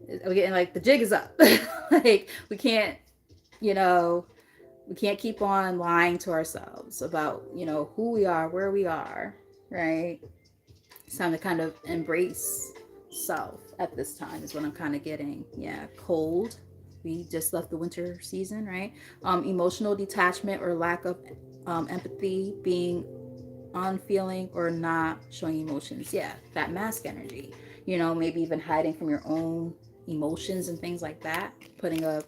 we're getting like the jig is up. Like, you know, we can't keep on lying to ourselves about, who we are, where we are, right? It's time to kind of embrace self at this time, is what I'm kind of getting. Yeah, cold. We just left the winter season, right? Emotional detachment or lack of empathy, being unfeeling or not showing emotions. Yeah, that mask energy. Maybe even hiding from your own emotions and things like that. Putting a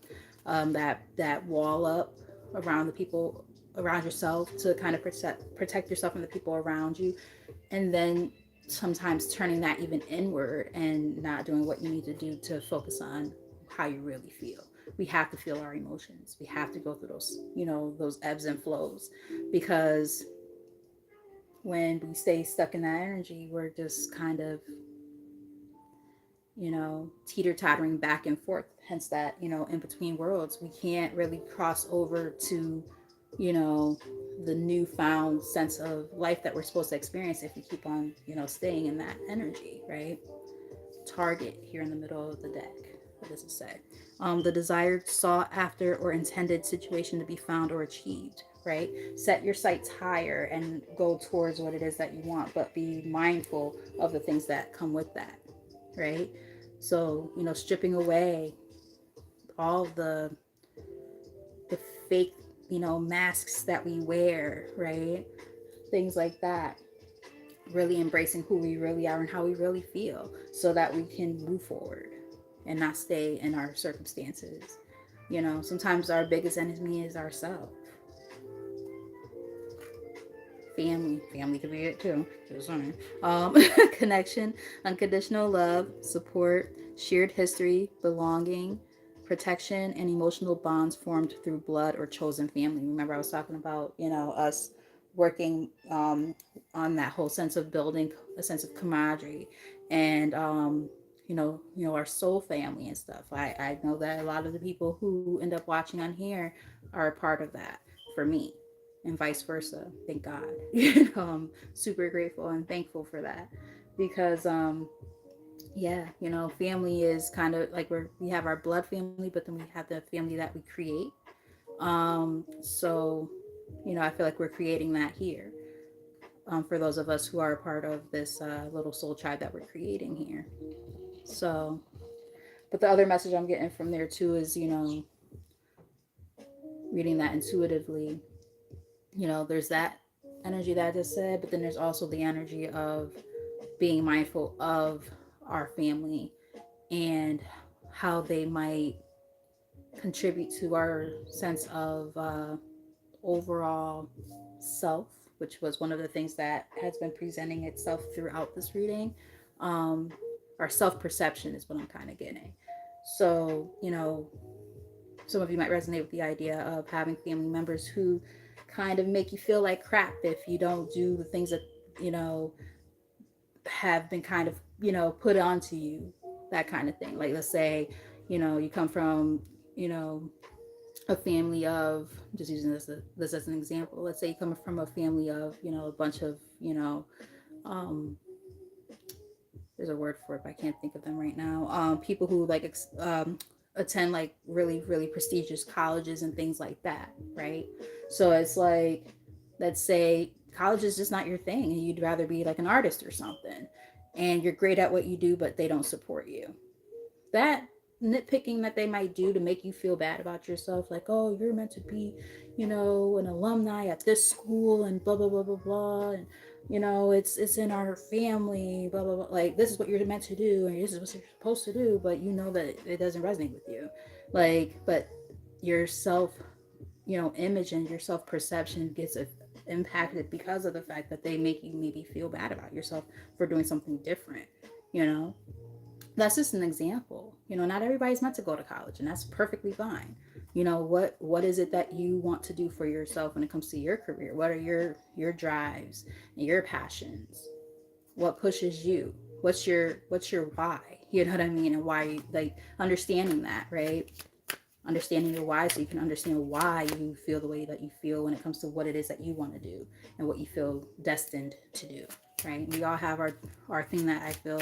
that wall up around the people around yourself to kind of protect yourself and the people around you, and then sometimes turning that even inward and not doing what you need to do to focus on how you really feel. We have to feel our emotions. We have to go through those ebbs and flows, because when we stay stuck in that energy, we're just kind of, teeter tottering back and forth. Hence that, in between worlds, we can't really cross over to, you know, the newfound sense of life that we're supposed to experience if we keep on, staying in that energy, right? Target here in the middle of the deck. What does it say? The desired, sought after, or intended situation to be found or achieved, right? Set your sights higher and go towards what it is that you want, but be mindful of the things that come with that, right? So, stripping away all the fake, masks that we wear, right? Things like that. Really embracing who we really are and how we really feel, so that we can move forward and not stay in our circumstances. Sometimes our biggest enemy is ourselves. Family could be it too, just saying. Connection, unconditional love, support, shared history, belonging, protection, and emotional bonds formed through blood or chosen family. Remember, I was talking about, us working on that whole sense of building a sense of camaraderie, and our soul family and stuff. I know that a lot of the people who end up watching on here are a part of that for me, and vice versa. Thank God. I'm super grateful and thankful for that, because yeah, family is kind of like we have our blood family, but then we have the family that we create. So I feel like we're creating that here, for those of us who are a part of this little soul tribe that we're creating here. So, but the other message I'm getting from there too is, reading that intuitively, there's that energy that I just said, but then there's also the energy of being mindful of our family and how they might contribute to our sense of overall self, which was one of the things that has been presenting itself throughout this reading. Um, our self perception is what I'm kind of getting. So, some of you might resonate with the idea of having family members who kind of make you feel like crap if you don't do the things that, you know, have been kind of, put onto you, that kind of thing. Like, let's say, you come from, you know, a family of, just using this as an example. Let's say you come from a family of, a bunch of, um, there's a word for it, but I can't think of them right now. People who like attend like really, really prestigious colleges and things like that, right? So it's like, let's say college is just not your thing and you'd rather be like an artist or something, and you're great at what you do, but they don't support you. That nitpicking that they might do to make you feel bad about yourself, like, oh, you're meant to be, an alumni at this school and blah blah blah blah blah, and it's in our family, blah blah blah. Like, this is what you're meant to do, and this is what you're supposed to do, but you know that it doesn't resonate with you. Like, but your self, image and your self perception gets impacted because of the fact that they make you maybe feel bad about yourself for doing something different. You know, that's just an example. Not everybody's meant to go to college, and that's perfectly fine. What is it that you want to do for yourself when it comes to your career? What are your drives and your passions? What pushes you? What's your why? You know what I mean? And why, like, understanding that, right? Understanding your why, so you can understand why you feel the way that you feel when it comes to what it is that you want to do and what you feel destined to do, right? We all have our thing that I feel,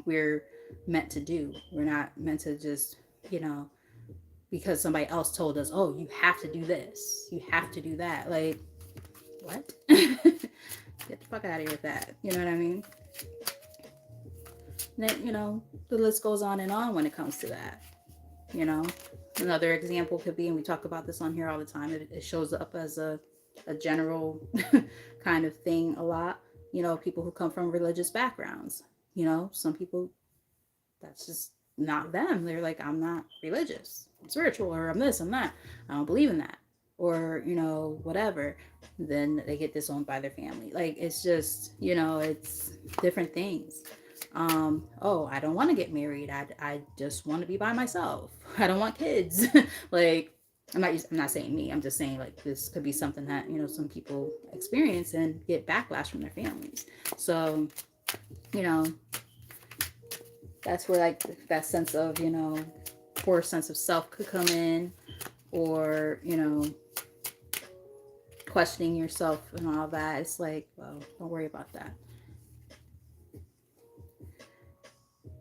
we're meant to do. We're not meant to just, because somebody else told us, oh, you have to do this, you have to do that. Like, what? Get the fuck out of here with that. You know what I mean? And then, the list goes on and on when it comes to that. Another example could be, and we talk about this on here all the time, it shows up as a general kind of thing a lot. People who come from religious backgrounds. Some people, that's just not them. They're like, I'm not religious, I'm spiritual, or I'm this, I'm that, I don't believe in that, or whatever. Then they get disowned by their family. Like, it's just, it's different things. Oh, I don't want to get married. I just want to be by myself. I don't want kids. Like, I'm not saying me. I'm just saying, like, this could be something that, some people experience and get backlash from their families. So, you know, that's where, like, that sense of, poor sense of self could come in, or, questioning yourself and all that. It's like, well, don't worry about that.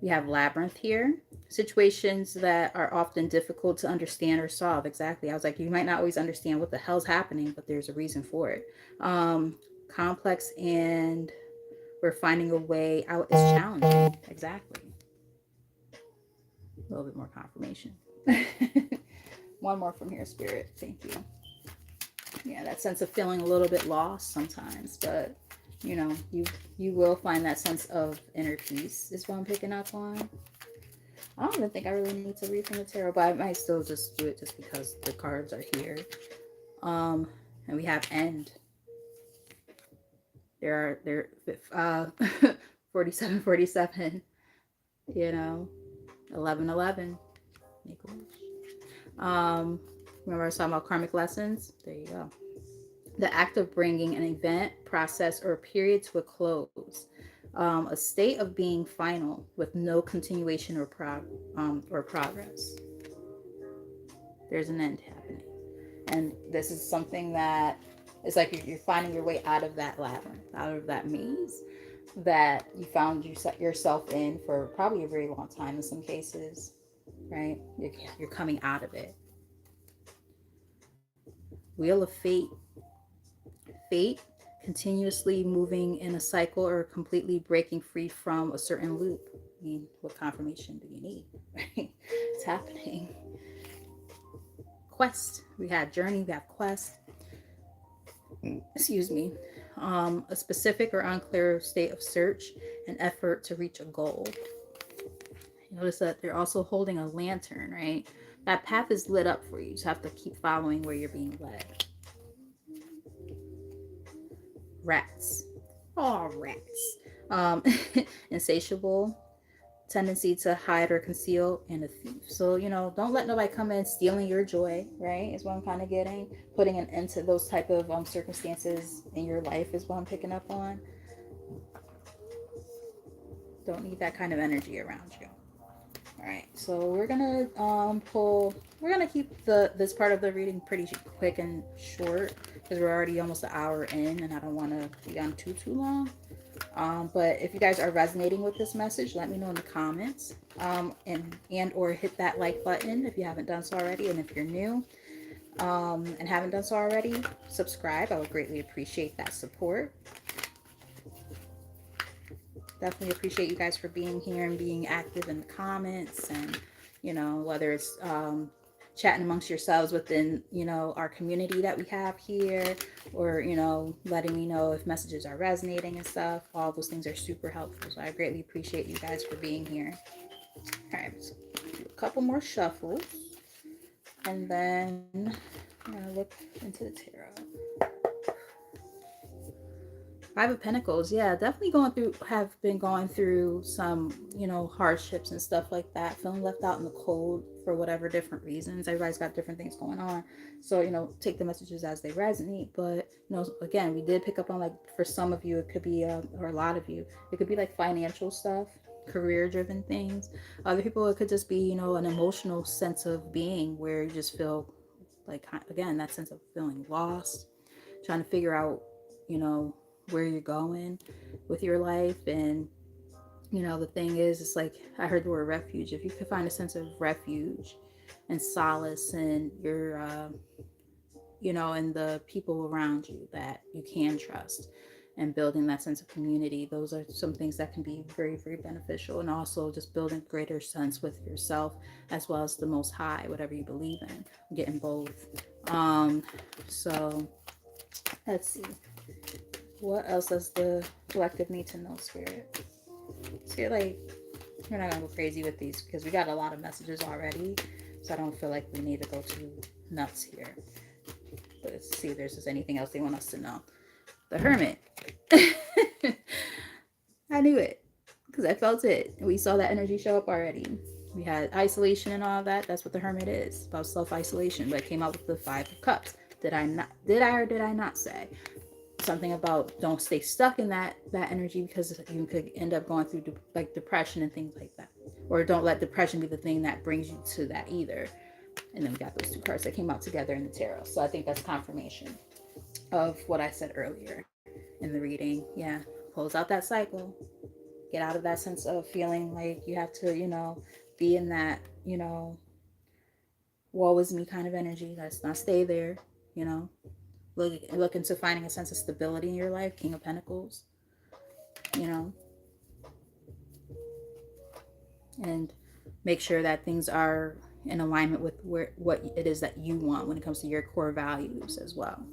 We have labyrinth here. Situations that are often difficult to understand or solve. Exactly. I was like, you might not always understand what the hell's happening, but there's a reason for it. Complex, and we're finding a way out is challenging. Exactly. A little bit more confirmation. One more from here, Spirit. Thank you. Yeah, that sense of feeling a little bit lost sometimes, but you will find that sense of inner peace is what I'm picking up on. I don't even think I really need to read from the tarot, but I might still just do it just because the cards are here. And we have end. There 47 47, 11 11. Make a wish. Remember I was talking about karmic lessons? There you go. The act of bringing an event, process, or period to a close. A state of being final with no continuation or progress. There's an end happening. And this is something that it's like you're finding your way out of that labyrinth, out of that maze that you found yourself in for probably a very long time in some cases, right? You're coming out of it. Wheel of Fate. Fate, continuously moving in a cycle or completely breaking free from a certain loop. I mean, what confirmation do you need? Right? It's happening. Quest. We had journey, we have quest. Excuse me. A specific or unclear state of search and effort to reach a goal. Notice that they're also holding a lantern, right? That path is lit up for you. You just have to keep following where you're being led. Rats. Oh, rats. Insatiable, tendency to hide or conceal, and a thief. So, don't let nobody come in stealing your joy, right? Is what I'm kind of getting. Putting an end to those type of circumstances in your life is what I'm picking up on. Don't need that kind of energy around you. All right, so we're gonna we're gonna keep this part of the reading pretty quick and short because we're already almost an hour in, and I don't want to be on too long. But if you guys are resonating with this message, let me know in the comments, and or hit that like button if you haven't done so already. And if you're new, and haven't done so already, subscribe. I would greatly appreciate that support. Definitely appreciate you guys for being here and being active in the comments, and whether it's chatting amongst yourselves within our community that we have here, or letting me know if messages are resonating and stuff. All those things are super helpful, so I greatly appreciate you guys for being here. All right, so do a couple more shuffles, and then I'm gonna look into the tarot. Five of Pentacles, yeah, definitely have been going through some, hardships and stuff like that, feeling left out in the cold for whatever different reasons. Everybody's got different things going on. So, take the messages as they resonate. But, again, we did pick up on, like, for some of you, it could be, or a lot of you, it could be like financial stuff, career driven things. Other people, it could just be, an emotional sense of being where you just feel like, again, that sense of feeling lost, trying to figure out, you know, where you're going with your life. And the thing is, it's like I heard the word refuge. If you could find a sense of refuge and solace in your and the people around you that you can trust, and building that sense of community, those are some things that can be very, very beneficial. And also just building greater sense with yourself as well as the Most High, whatever you believe in, getting both. So let's see, what else does the collective need to know, Spirit? Spirit, like, we're not gonna go crazy with these because we got a lot of messages already, so I don't feel like we need to go too nuts here. But let's see if there's just anything else they want us to know. The Hermit. I knew it because I felt it. We saw that energy show up already. We had isolation and all that. That's what the Hermit is, about self-isolation. But it came out with the Five of Cups. Did I or did I not say something about don't stay stuck in that energy, because you could end up going through like depression and things like that, or don't let depression be the thing that brings you to that either. And then we got those two cards that came out together in the tarot, so I think that's confirmation of what I said earlier in the reading. Yeah, close out that cycle, get out of that sense of feeling like you have to be in that woe is me kind of energy. Let's not stay there. you know look into finding a sense of stability in your life. King of Pentacles, you know and make sure that things are in alignment with what it is that you want when it comes to your core values as well.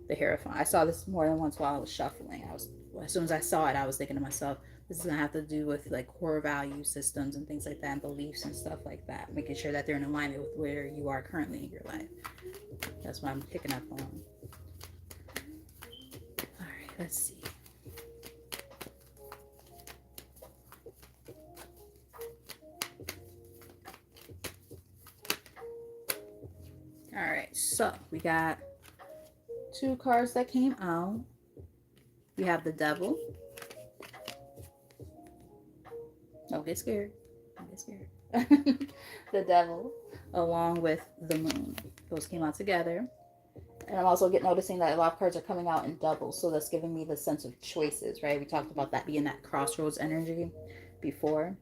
The Hierophant, I saw this more than once while I was shuffling. As soon as I saw it, I was thinking to myself, this is gonna have to do with like core value systems and things like that, and beliefs and stuff like that, making sure that they're in alignment with where you are currently in your life. That's what I'm picking up on. All right, let's see. All right, so we got two cards that came out. We have the Devil. Don't get scared. Don't get scared. The Devil, along with the Moon. Those came out together. And I'm also noticing that a lot of cards are coming out in doubles, so that's giving me the sense of choices, right? We talked about that being that crossroads energy before.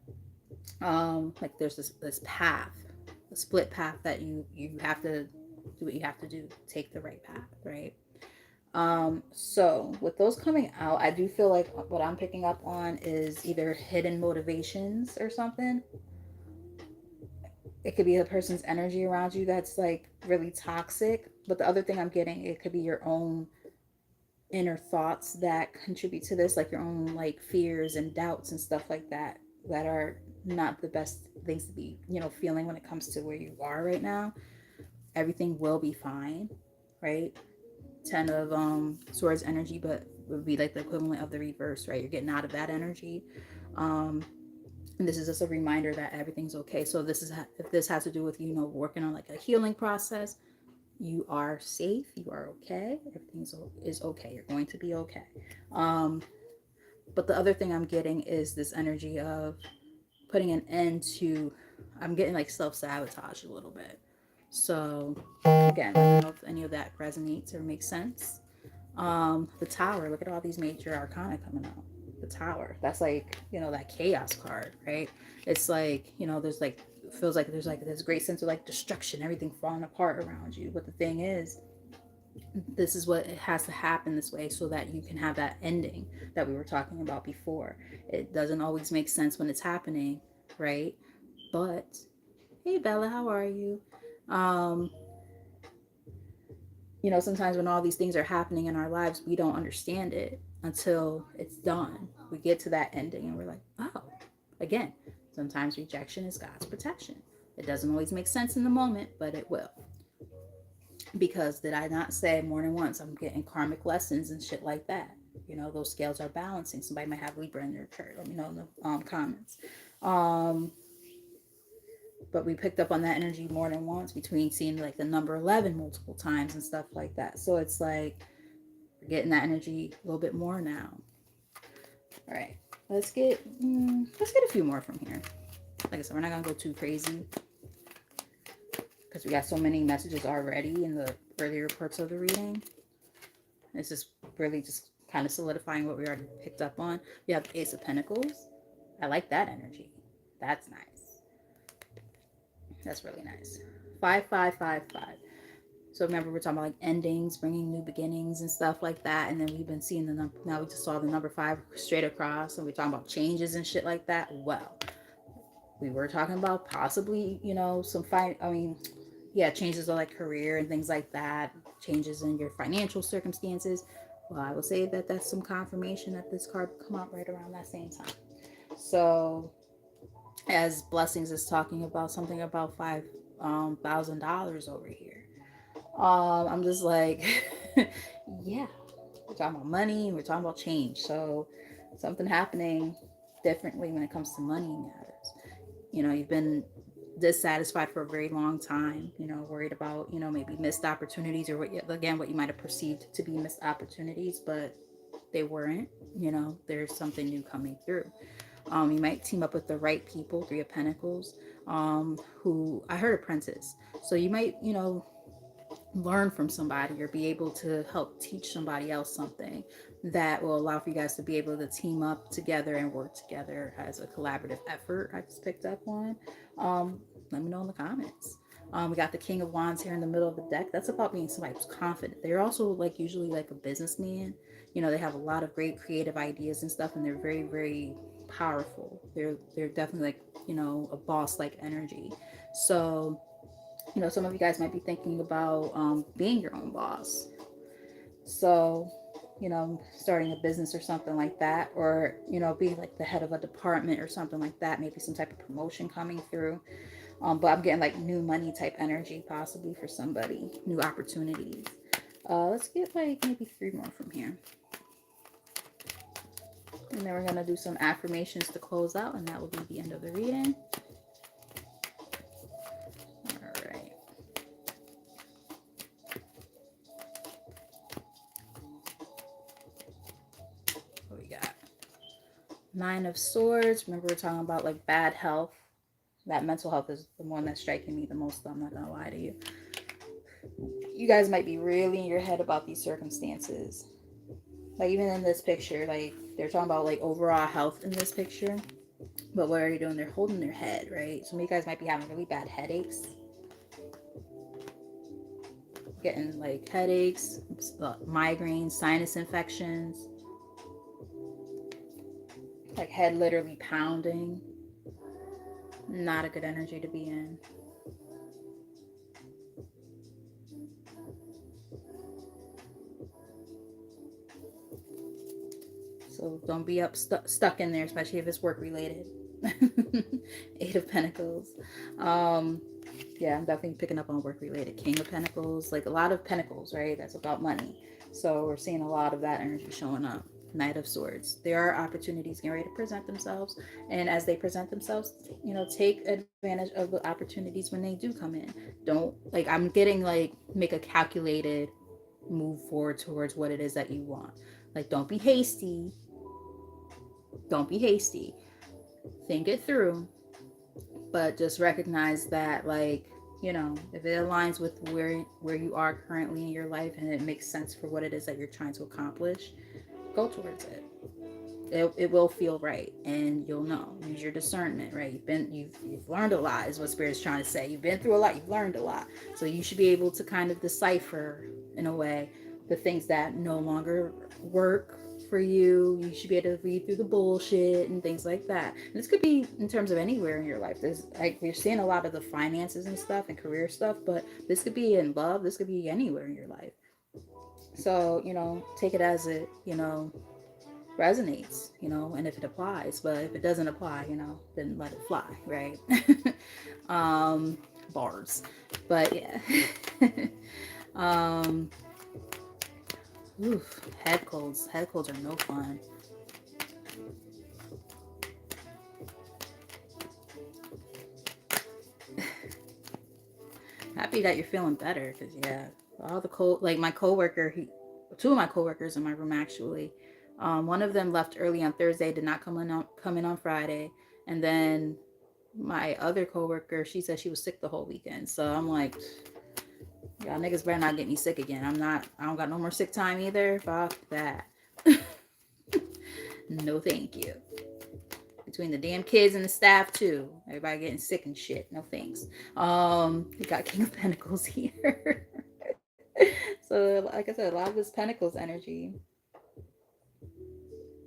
Like there's this path, a split path that you have to do what you have to do, take the right path, right? So with those coming out, I do feel like what I'm picking up on is either hidden motivations or something. It could be the person's energy around you that's like really toxic. But the other thing I'm getting, it could be your own inner thoughts that contribute to this, like your own like fears and doubts and stuff like that, that are not the best things to be, feeling when it comes to where you are right now. Everything will be fine, right? 10 of swords energy, but would be like the equivalent of the reverse, right? You're getting out of that energy. And this is just a reminder that everything's okay. So if this has to do with working on like a healing process, you are safe, you are okay, everything is okay, you're going to be okay. But the other thing I'm getting is this energy of putting an end to, I'm getting like self-sabotage a little bit. So again, I don't know if any of that resonates or makes sense. The Tower. Look at all these major arcana coming out. The Tower. That's like, that chaos card, right? It's like, there's like, feels like there's like this great sense of like destruction, everything falling apart around you. But the thing is, this is what it has to happen this way so that you can have that ending that we were talking about before. It doesn't always make sense when it's happening, right? But hey, Bella, how are you? Um, Sometimes when all these things are happening in our lives, we don't understand it until it's done. We get to that ending and we're like, oh, again, sometimes rejection is God's protection. It doesn't always make sense in the moment, but it will. Because did I not say more than once, I'm getting karmic lessons and shit like that? Those scales are balancing. Somebody might have Libra in their chart. Let me know in the comments. Um, but we picked up on that energy more than once between seeing like the number 11 multiple times and stuff like that. So it's like we're getting that energy a little bit more now. All right, let's get a few more from here. Like I said, we're not gonna go too crazy because we got so many messages already in the earlier parts of the reading. It's just really just kind of solidifying what we already picked up on. We have the Ace of Pentacles. I like that energy. That's nice. That's really nice. 5555. So remember, we're talking about like endings, bringing new beginnings and stuff like that. And then we've been seeing the number. Now we just saw the number 5 straight across, and we're talking about changes and shit like that. Well, we were talking about possibly, some changes of like career and things like that, changes in your financial circumstances. Well, I will say that that's some confirmation that this card will come out right around that same time. So, as Blessings is talking about something about $5,000 over here. I'm just like, yeah, we're talking about money, we're talking about change. So, something happening differently when it comes to money matters. You've been dissatisfied for a very long time, worried about, maybe missed opportunities or what you might have perceived to be missed opportunities, but they weren't. There's something new coming through. You might team up with the right people, 3 of Pentacles, who I heard apprentice. So you might, learn from somebody or be able to help teach somebody else something that will allow for you guys to be able to team up together and work together as a collaborative effort. I just picked up on. Let me know in the comments. We got the King of Wands here in the middle of the deck. That's about being somebody who's confident. They're also like usually like a businessman. They have a lot of great creative ideas and stuff, and they're very, very powerful. They're definitely like, a boss like energy. So some of you guys might be thinking about being your own boss. So, starting a business or something like that, or, being like the head of a department or something like that, maybe some type of promotion coming through. But I'm getting like new money type energy possibly for somebody, new opportunities. Let's get like maybe 3 more from here. And then we're going to do some affirmations to close out, and that will be the end of the reading. What we got? 9 of Swords. Remember, we're talking about like bad health. That mental health is the one that's striking me the most, though. I'm not going to lie to you. You guys might be really in your head about these circumstances. Like even in this picture, like they're talking about like overall health in this picture. But what are you doing? They're holding their head, right? Some of you guys might be having really bad headaches. Getting like headaches, migraines, sinus infections. Like head literally pounding. Not a good energy to be in. So don't be stuck in there, especially if it's work related. 8 of Pentacles. Yeah, I'm definitely picking up on work related. King of Pentacles, like a lot of pentacles, right? That's about money. So we're seeing a lot of that energy showing up. Knight of Swords. There are opportunities getting ready to present themselves. And as they present themselves, take advantage of the opportunities when they do come in. Don't, like, I'm getting like, make a calculated move forward towards what it is that you want. Like, don't be hasty. Don't be hasty. Think it through. But just recognize that, like, You know, if it aligns with where you are currently in your life and it makes sense for what it is that you're trying to accomplish, go towards it. It will feel right, and you'll know. Use your discernment, right? You've learned a lot, is what Spirit's trying to say. You've been through a lot, you've learned a lot, so you should be able to kind of decipher, in a way, the things that no longer work for you. You should be able to read through the bullshit and things like that. And this could be in terms of anywhere in your life. There's like we're seeing a lot of the finances and stuff and career stuff, but this could be in love. This could be anywhere in your life. So take it as it resonates, and if it applies. But if it doesn't apply, then let it fly, right? Bars. But yeah. um Head colds. Head colds are no fun. Happy that you're feeling better, because yeah, all the cold, like my coworker, two of my coworkers in my room actually, one of them left early on Thursday, did not come in on Friday, and then my other coworker, she said she was sick the whole weekend. So I'm like, y'all niggas better not get me sick again. I don't got no more sick time either. Fuck that. No thank you. Between the damn kids and the staff too, everybody getting sick and shit. No thanks. We got King of Pentacles here. So like I said, a lot of this Pentacles energy.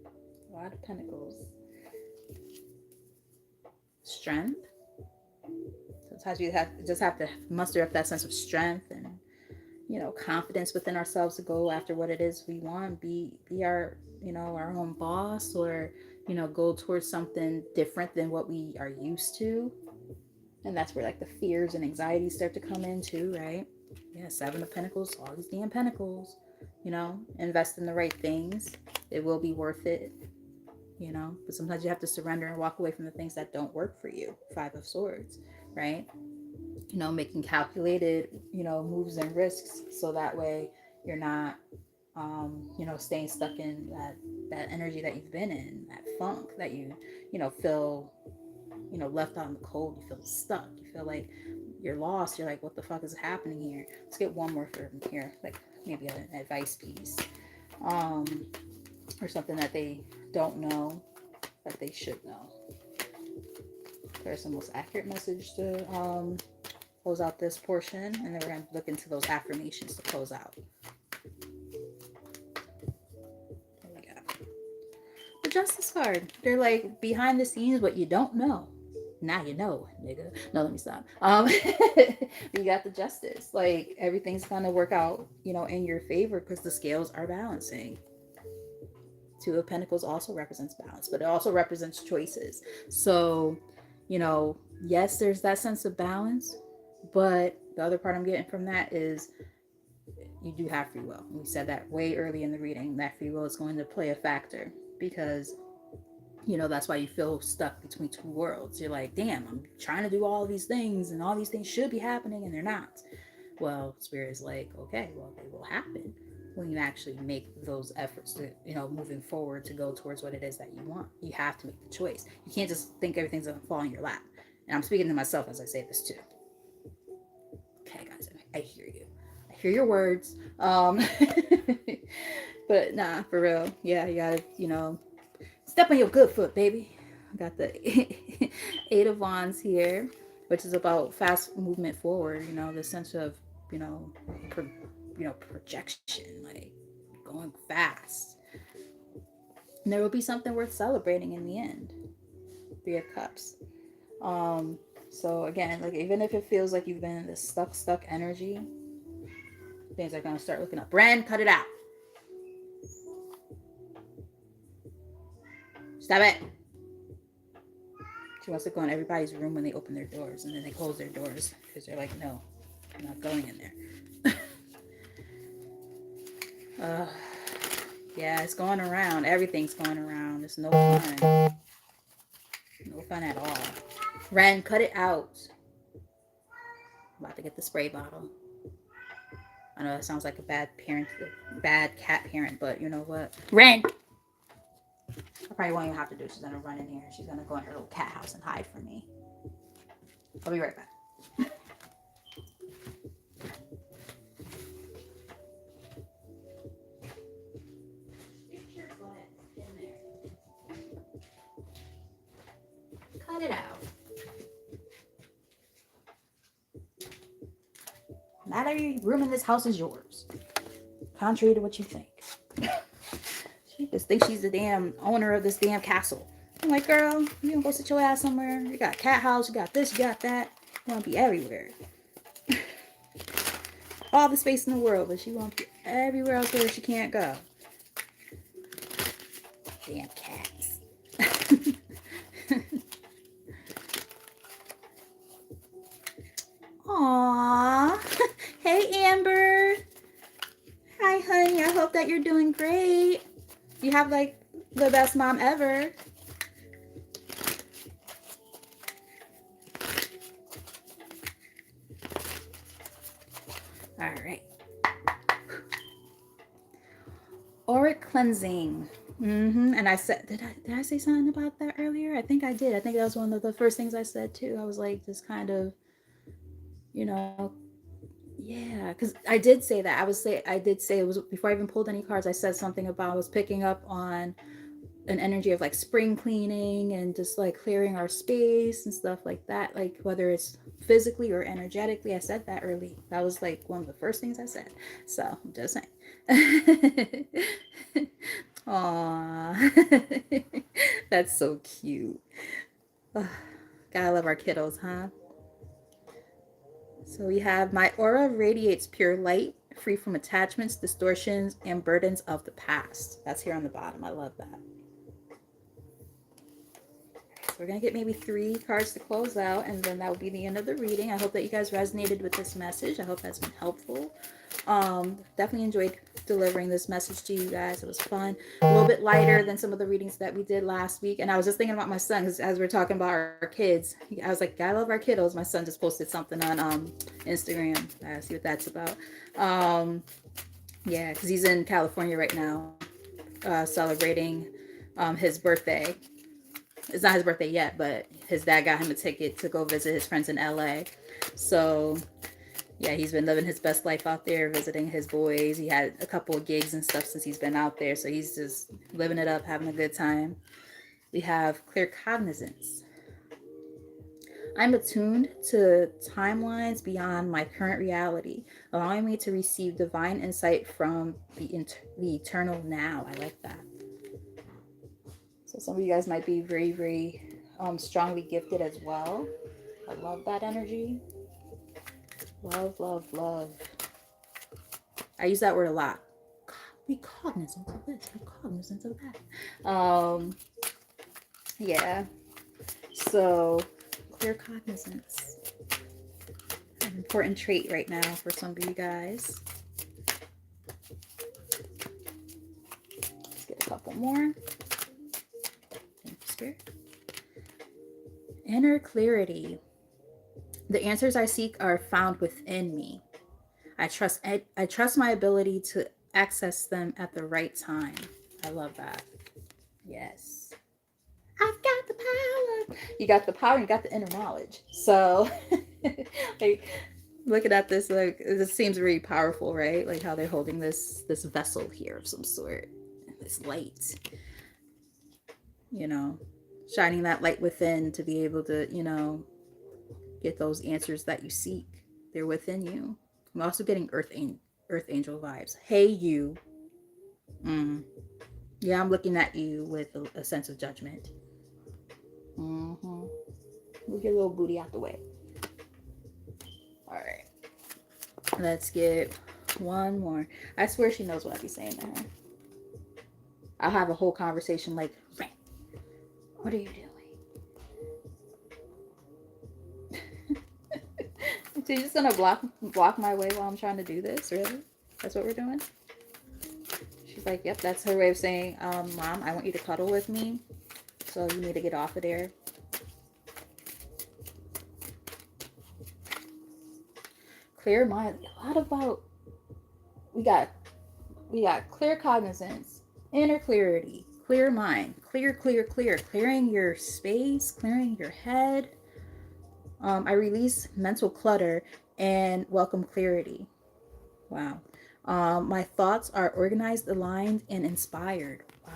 A lot of Pentacles. Strength. Sometimes we just have to muster up that sense of strength and confidence within ourselves to go after what it is we want. Be our our own boss, or go towards something different than what we are used to. And that's where like the fears and anxieties start to come in too, right? Yeah, Seven of Pentacles, all these damn Pentacles. Invest in the right things. It will be worth it. But sometimes you have to surrender and walk away from the things that don't work for you. Five of Swords, right? Making calculated, moves and risks, so that way you're not, staying stuck in that energy that you've been in, that funk that feel, left out in the cold. You feel stuck. You feel like you're lost. You're like, what the fuck is happening here? Let's get one more for here, like maybe an advice piece, or something that they don't know that they should know. There's the most accurate message to close out this portion, and then we're going to look into those affirmations to close out. There we go. The Justice card. They're like behind the scenes, what you don't know. Now you know, nigga. No, let me stop. You got the Justice. Like everything's gonna work out, in your favor, because the scales are balancing. Two of Pentacles also represents balance, but it also represents choices. So, yes, there's that sense of balance, but the other part I'm getting from that is you do have free will. We said that way early in the reading, that free will is going to play a factor, because that's why you feel stuck between two worlds. You're like, damn, I'm trying to do all these things, and all these things should be happening, and they're not. Well, Spirit is like, okay, well, they will happen when you actually make those efforts to, moving forward to go towards what it is that you want. You have to make the choice. You can't just think everything's going to fall in your lap. And I'm speaking to myself as I say this too. Okay, guys, I hear you. I hear your words. But nah, for real. Yeah, you gotta, step on your good foot, baby. I got the Eight of Wands here, which is about fast movement forward. The sense of, projection, like going fast. And there will be something worth celebrating in the end. Three of Cups. So again, like even if it feels like you've been in this stuck energy, things are gonna start looking up. Bran, cut it out. Stop it. She wants to go in everybody's room when they open their doors, and then they close their doors because they're like, no, I'm not going in there. Yeah, it's going around. Everything's going around. It's no fun. No fun at all. Ren, cut it out. I'm about to get the spray bottle. I know that sounds like a bad cat parent, but you know what? Ren! I probably won't even have to do it. She's going to run in here. She's going to go in her little cat house and hide from me. I'll be right back. Let it out. Not every room in this house is yours. Contrary to what you think. She just thinks she's the damn owner of this damn castle. I'm like, girl, you don't go sit your ass somewhere. You got a cat house, you got this, you got that. You want to be everywhere. All the space in the world, but she wants to be everywhere else where she can't go. Damn cats. Aww. Hey, Amber. Hi, honey. I hope that you're doing great. You have, like, the best mom ever. All right. Auric cleansing. And I said, did I say something about that earlier? I think I did. I think that was one of the first things I said, too. I was like, just kind of, you know, yeah, because I did say that. I did say it was before I even pulled any cards. I said something about I was picking up on an energy of like spring cleaning and just like clearing our space and stuff like that. Like whether it's physically or energetically. I said that early. That was like one of the first things I said. So I'm just saying. Aww. That's so cute. Ugh, gotta love our kiddos, huh? So we have my aura radiates pure light, free from attachments, distortions, and burdens of the past. That's here on the bottom. I love that. So we're going to get maybe 3 cards to close out, and then that will be the end of the reading. I hope that you guys resonated with this message. I hope that's been helpful. Definitely enjoyed delivering this message to you guys. It was fun. A little bit lighter than some of the readings that we did last week. And I was just thinking about my son, because as we're talking about our kids, I was like, I love our kiddos. My son just posted something on Instagram. I see what that's about. Yeah, because he's in California right now, celebrating his birthday. It's not his birthday yet, but his dad got him a ticket to go visit his friends in LA. So yeah, he's been living his best life out there, visiting his boys. He had a couple of gigs and stuff since he's been out there. So he's just living it up, having a good time. We have clear cognizance. I'm attuned to timelines beyond my current reality, allowing me to receive divine insight from the eternal now. I like that. So some of you guys might be very, very strongly gifted as well. I love that energy. Love, love, love. I use that word a lot. Be cognizant of this. Be cognizant of that. Yeah. So, clear cognizance. An important trait right now for some of you guys. Let's get a couple more. Thank you, Spirit. Inner clarity. The answers I seek are found within me. I trust my ability to access them at the right time. I love that. Yes. I've got the power. You got the power, you got the inner knowledge. So like looking at this, like this seems very powerful, right? Like how they're holding this vessel here of some sort. This light. You know, shining that light within to be able to, you know, get those answers that you seek. They're within you. I'm also getting earth angel vibes. Hey, you. Yeah, I'm looking at you with a sense of judgment. Move your little booty out the way. All right. Let's get one more. I swear she knows what I be saying to her. I'll have a whole conversation like, what are you doing? So you're just gonna block my way while I'm trying to do this? Really? That's what we're doing? She's like, yep, that's her way of saying, Mom, I want you to cuddle with me. So you need to get off of there. Clear mind. A lot about, we got clear cognizance, inner clarity, clear mind, clearing your space, clearing your head. I release mental clutter and welcome clarity. Wow. My thoughts are organized, aligned, and inspired. Wow.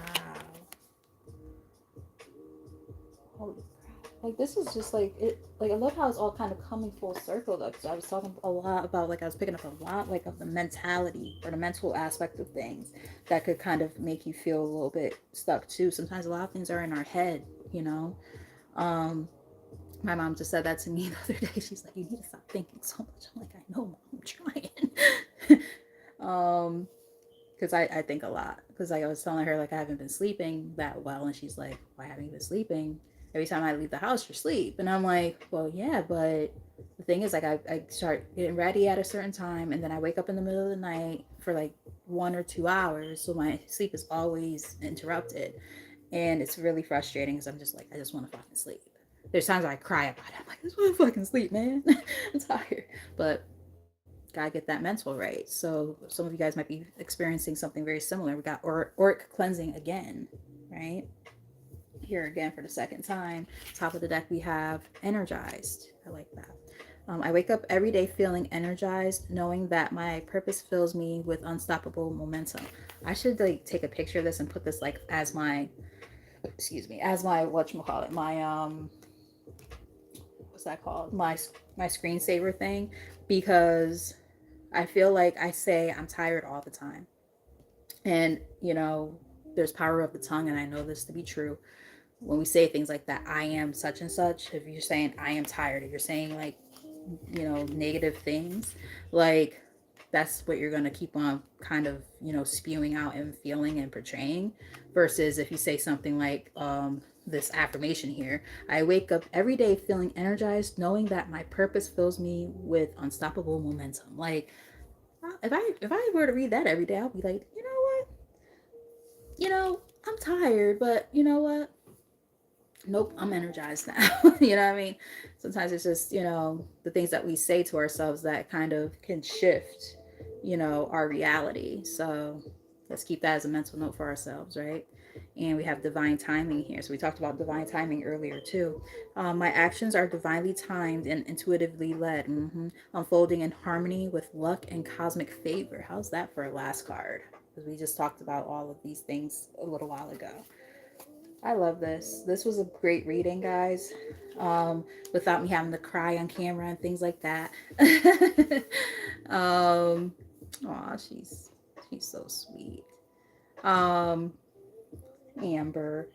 Holy crap. like this is just like it, like I love how it's all kind of coming full circle though, because I was talking a lot about, like I was picking up a lot like of the mentality or the mental aspect of things that could kind of make you feel a little bit stuck too. Sometimes a lot of things are in our head, you know. um my mom just said that to me the other day. She's like, you need to stop thinking so much. I'm like, I know, Mom, I'm trying. Because I think a lot, because like I was telling her, like I haven't been sleeping that well, and she's like, why haven't you been sleeping? Every time I leave the house you're asleep. And I'm like, well, yeah, but the thing is, like I start getting ready at a certain time, and then I wake up in the middle of the night for like 1 or 2 hours, so my sleep is always interrupted, and it's really frustrating because I'm just like, I just want to fucking sleep. There's times I cry about it. I'm like, I just want to fucking sleep, man. I'm tired. But gotta get that mental right. So some of you guys might be experiencing something very similar. We got auric cleansing again, right? Here again for the second time. Top of the deck we have energized. I like that. I wake up every day feeling energized, knowing that my purpose fills me with unstoppable momentum. I should like take a picture of this and put this like as my, excuse me, as my whatchamacallit, my what's that called? My screensaver thing, because I feel like I say I'm tired all the time. And, you know, there's power of the tongue, and I know this to be true. When we say things like that, I am such and such, if you're saying I am tired, if you're saying like, you know, negative things, like that's what you're going to keep on kind of, you know, spewing out and feeling and portraying. Versus if you say something like, this affirmation here, I wake up every day feeling energized, knowing that my purpose fills me with unstoppable momentum. Like if I were to read that every day, I'll be like, you know what, you know, I'm tired, but you know what, nope, I'm energized now. You know what I mean? Sometimes it's just, you know, the things that we say to ourselves that kind of can shift, you know, our reality. So let's keep that as a mental note for ourselves, right? And we have divine timing here. So we talked about divine timing earlier too. My actions are divinely timed and intuitively led, unfolding in harmony with luck and cosmic favor. How's that for a last card? Because we just talked about all of these things a little while ago. I love this. This was a great reading, guys. Without me having to cry on camera and things like that. um, aw, she's so sweet. Um, Amber,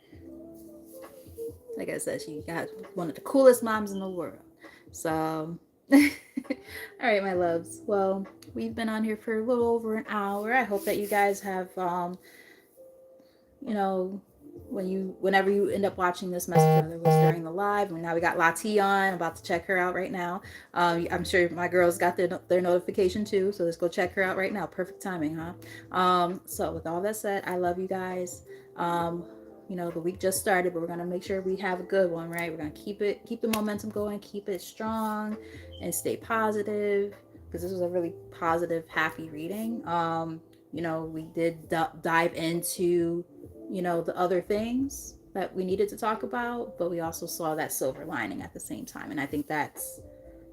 like I said, she got one of the coolest moms in the world. So, all right, my loves. Well, we've been on here for a little over an hour. I hope that you guys have, you know, whenever you end up watching this message, whether it was during the live, and now we got Lati on. I'm about to check her out right now. I'm sure my girls got their notification too, so let's go check her out right now. Perfect timing, huh? So with all that said, I love you guys. You know, the week just started, but we're gonna make sure we have a good one, right? We're gonna keep the momentum going, keep it strong, and stay positive, because this was a really positive, happy reading. You know, we did dive into, you know, the other things that we needed to talk about, but we also saw that silver lining at the same time. And I think that's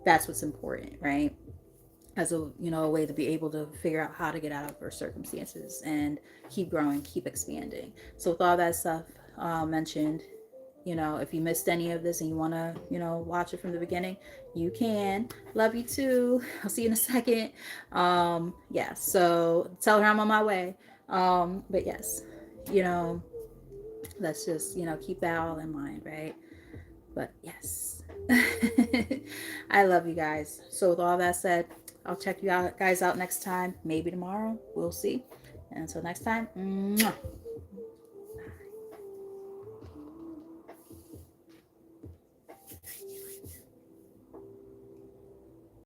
what's important, right? As a, you know, a way to be able to figure out how to get out of our circumstances and keep growing, keep expanding. So with all that stuff mentioned, you know, if you missed any of this and you want to, you know, watch it from the beginning, you can. Love you too. I'll see you in a second. Yeah, so tell her I'm on my way. But yes, you know, let's just, you know, keep that all in mind, right? But yes, I love you guys. So with all that said, I'll check you out guys out next time, maybe tomorrow. We'll see. And until next time, mwah.